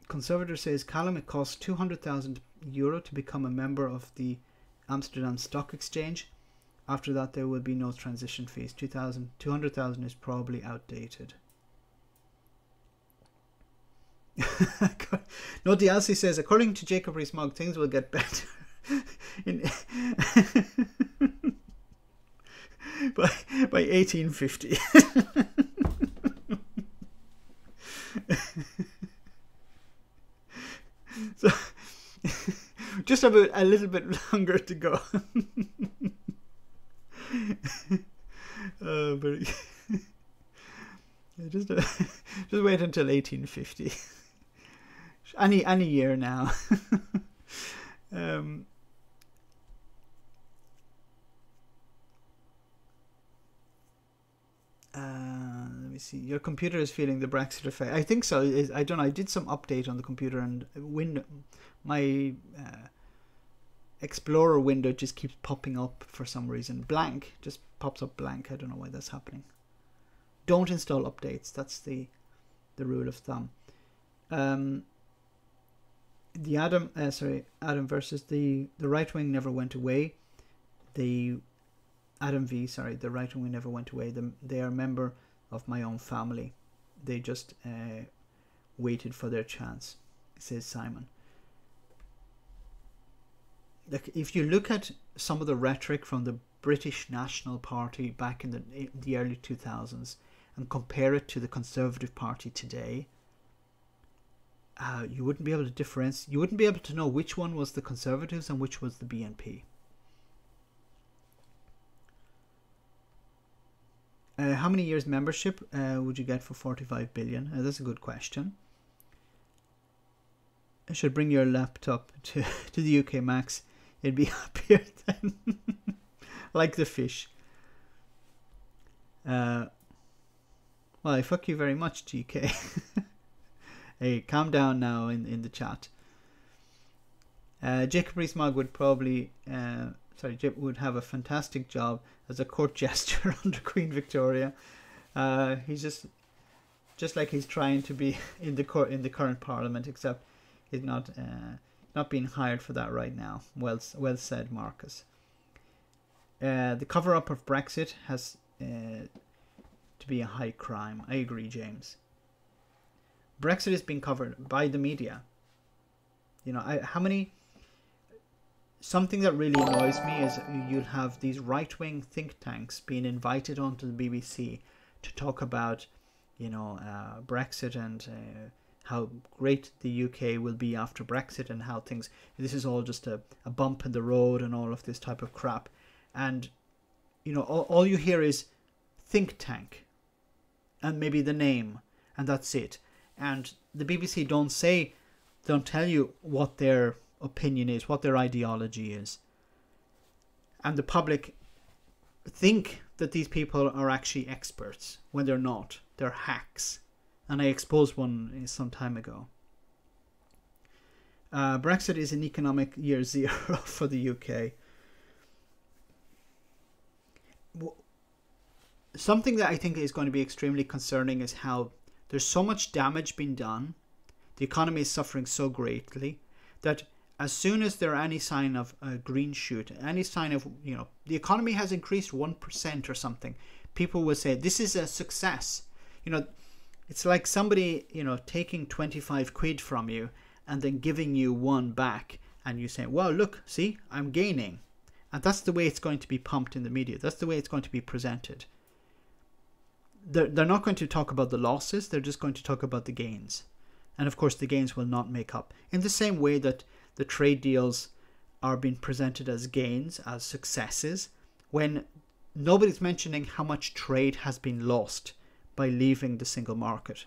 Conservator says, Callum, it costs €200,000 to become a member of the Amsterdam Stock Exchange. After that, there will be no transition fees. 200,000 is probably outdated. No, DLC says, according to Jacob Rees-Mogg, things will get better by 1850. So just about a little bit longer to go. But yeah, just wait until 1850. Any year now. Let me see. Your computer is feeling the Brexit effect. I think so. I don't know. I did some update on the computer, and my Explorer window just keeps popping up for some reason. Blank. Just pops up blank. I don't know why that's happening. Don't install updates. That's the rule of thumb. The Adam versus the right wing never went away. The right wing never went away. They are a member of my own family. They just waited for their chance, says Simon. Like, if you look at some of the rhetoric from the British National Party back in the early 2000s and compare it to the Conservative Party today, you wouldn't be able to differentiate. You wouldn't be able to know which one was the Conservatives and which was the BNP. How many years membership would you get for 45 billion? That's a good question. I should bring your laptop to the UK Max. It'd be happier then. Like the fish. Well, I fuck you very much, GK. Hey, calm down now in the chat. Jacob Rees-Mogg would probably... would have a fantastic job as a court jester under Queen Victoria. He's just like he's trying to be in the current Parliament, except he's not being hired for that right now. Well said, Marcus. The cover-up of Brexit has to be a high crime. I agree, James. Brexit is being covered by the media. You know, something that really annoys me is you'll have these right-wing think tanks being invited onto the BBC to talk about, you know, Brexit and how great the UK will be after Brexit, and how this is all just a bump in the road and all of this type of crap. And, you know, all you hear is think tank and maybe the name, and that's it. And the BBC don't tell you what their opinion is, what their ideology is. And the public think that these people are actually experts when they're not. They're hacks. And I exposed one some time ago. Brexit is an economic year zero for the UK. Something that I think is going to be extremely concerning is how there's so much damage being done. The economy is suffering so greatly that as soon as there are any sign of a green shoot, any sign of, you know, the economy has increased 1% or something, people will say this is a success. You know, it's like somebody, you know, taking 25 quid from you and then giving you one back, and you say, well, look, see, I'm gaining. And that's the way it's going to be pumped in the media. That's the way it's going to be presented. They're not going to talk about the losses. They're just going to talk about the gains. And of course, the gains will not make up. In the same way that the trade deals are being presented as gains, as successes, when nobody's mentioning how much trade has been lost by leaving the single market.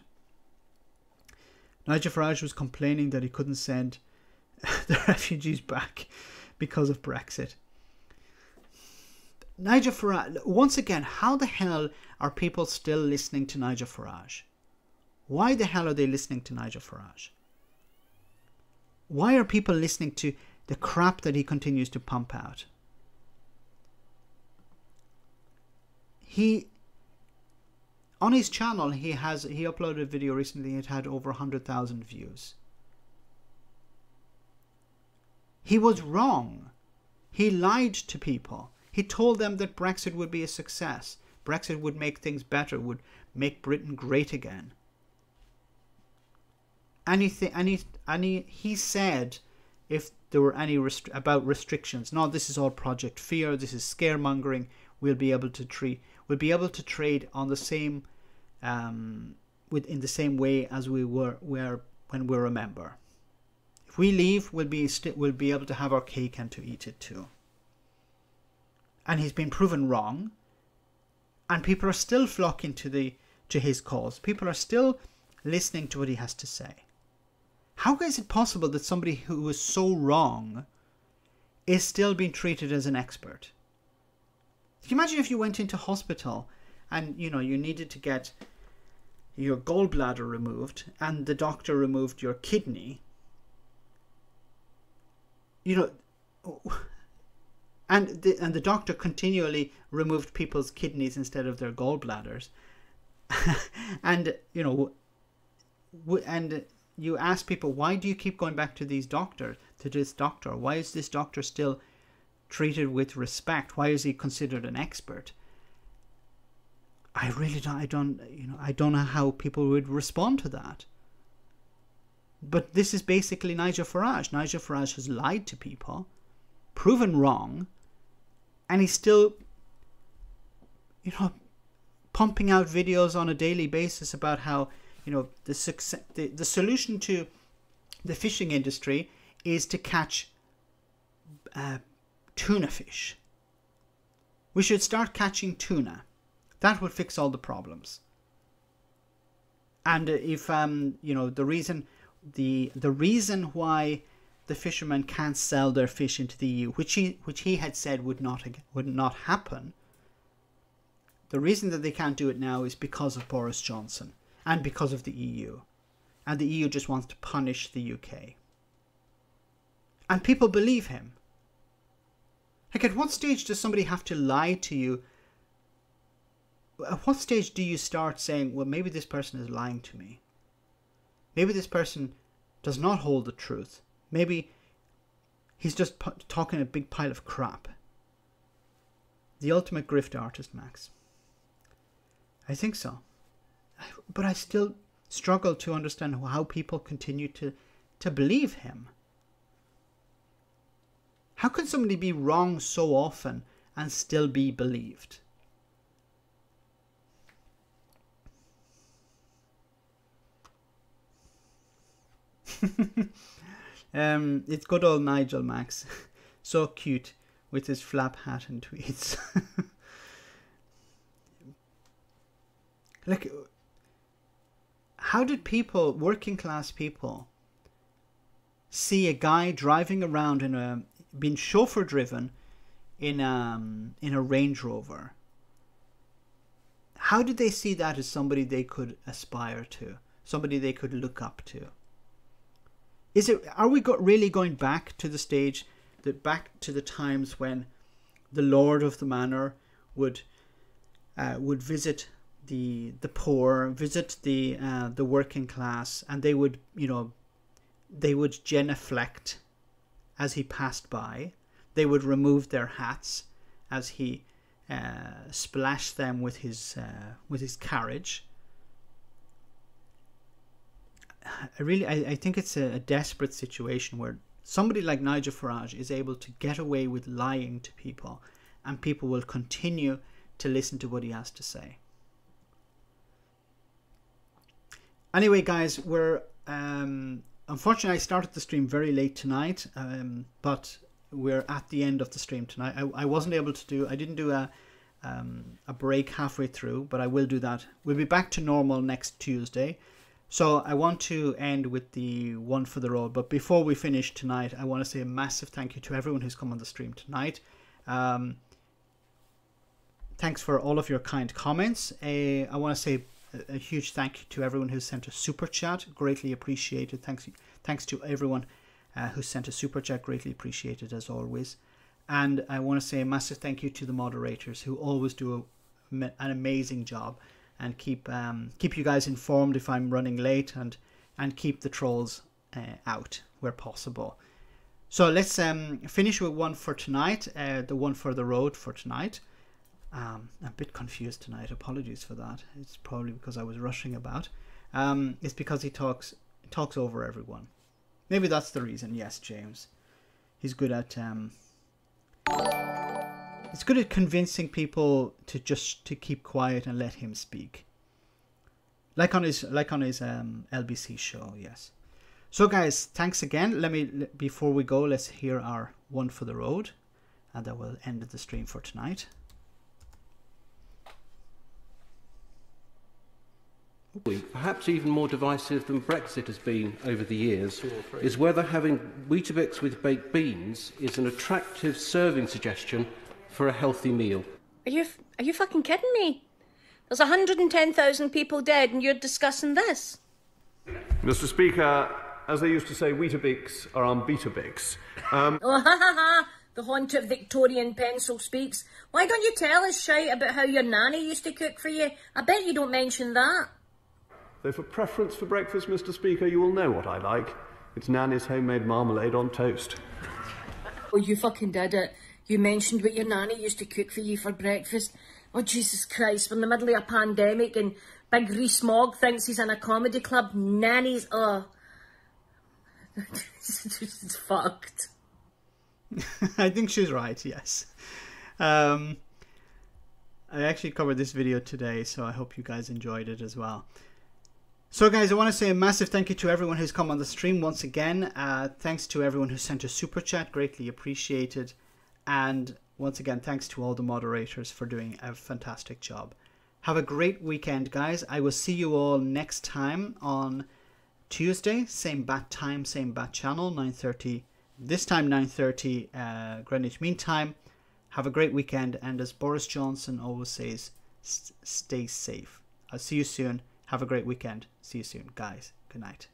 Nigel Farage was complaining that he couldn't send the refugees back because of Brexit. Nigel Farage, once again, how the hell are people still listening to Nigel Farage? Why the hell are they listening to Nigel Farage? Why are people listening to the crap that he continues to pump out? On his channel, he uploaded a video recently. It had over 100,000 views. He was wrong. He lied to people. He told them that Brexit would be a success. Brexit would make things better, would make Britain great again. And he said if there were any about restrictions, no, this is all Project Fear, this is scaremongering, we'll be able to trade on the same in the same way as we were when we're a member. If we leave, we'll be able to have our cake and to eat it too. And he's been proven wrong, and people are still flocking to his cause. People are still listening to what he has to say. How is it possible that somebody who was so wrong is still being treated as an expert? Can you imagine if you went into hospital and you know, you needed to get your gallbladder removed, and the doctor removed your kidney, you know, and the doctor continually removed people's kidneys instead of their gallbladders, and you know, and you ask people, why do you keep going back to this doctor? Why is this doctor still treated with respect? Why is he considered an expert? I really don't, I don't know how people would respond to that. But this is basically Nigel Farage. Nigel Farage has lied to people, proven wrong, and he's still, you know, pumping out videos on a daily basis about how, you know, the solution to the fishing industry is to catch tuna fish. We should start catching tuna. That would fix all the problems. And if you know, the reason why the fishermen can't sell their fish into the EU, which he had said would not happen, the reason that they can't do it now is because of Boris Johnson and because of the EU, and the EU just wants to punish the UK. And people believe him. Like, at what stage does somebody have to lie to you? At what stage do you start saying, well, maybe this person is lying to me? Maybe this person does not hold the truth. Maybe he's just talking a big pile of crap. The ultimate grift artist, Max. I think so. But I still struggle to understand how people continue to believe him. How can somebody be wrong so often and still be believed? It's good old Nigel, Max. So cute with his flap hat and tweets. Like, how did people, working class people, see a guy driving around being chauffeur driven in a Range Rover? How did they see that as somebody they could aspire to, somebody they could look up to? Are we really going back to the stage, back to the times when the Lord of the Manor would visit the poor, visit the working class, and they would, you know, they would genuflect as he passed by. They would remove their hats as he splashed them with his carriage. I think it's a desperate situation where somebody like Nigel Farage is able to get away with lying to people, and people will continue to listen to what he has to say. Anyway, guys, we're unfortunately, I started the stream very late tonight, but we're at the end of the stream tonight. I wasn't able to I didn't do a break halfway through, but I will do that. We'll be back to normal next Tuesday. So I want to end with the one for the road. But before we finish tonight, I want to say a massive thank you to everyone who's come on the stream tonight. Thanks for all of your kind comments. I want to say a huge thank you to everyone who sent a super chat. Greatly appreciated. Thanks to everyone who sent a super chat. Greatly appreciated as always. And I want to say a massive thank you to the moderators who always do an amazing job and keep you guys informed if I'm running late, and keep the trolls out where possible. So let's finish with one for tonight, the one for the road for tonight. I'm a bit confused tonight. Apologies for that. It's probably because I was rushing about. It's because he talks over everyone. Maybe that's the reason. Yes, James. He's good at it's good at convincing people to keep quiet and let him speak. Like on his LBC show. Yes. So guys, thanks again. Before we go, let's hear our one for the road, and that will end the stream for tonight. Perhaps even more divisive than Brexit has been over the years, is whether having Weetabix with baked beans is an attractive serving suggestion for a healthy meal. Are you fucking kidding me? There's 110,000 people dead and you're discussing this. Mr. Speaker, as they used to say, Weetabix are on Beetabix. Oh, ha ha ha! The haunted Victorian pencil speaks. Why don't you tell us shite about how your nanny used to cook for you? I bet you don't mention that. Though for preference for breakfast, Mr. Speaker, you will know what I like. It's Nanny's homemade marmalade on toast. Oh, you fucking did it. You mentioned what your nanny used to cook for you for breakfast. Oh, Jesus Christ, we're in the middle of a pandemic and big Rees-Mogg thinks he's in a comedy club. Nannies, oh. It's fucked. I think she's right, yes. I actually covered this video today, so I hope you guys enjoyed it as well. So guys, I want to say a massive thank you to everyone who's come on the stream once again. Thanks to everyone who sent a super chat, greatly appreciated. And once again, thanks to all the moderators for doing a fantastic job. Have a great weekend, guys. I will see you all next time on Tuesday. Same bat time, same bat channel, 9:30. This time 9:30 Greenwich Mean Time. Have a great weekend. And as Boris Johnson always says, stay safe. I'll see you soon. Have a great weekend. See you soon, guys. Good night.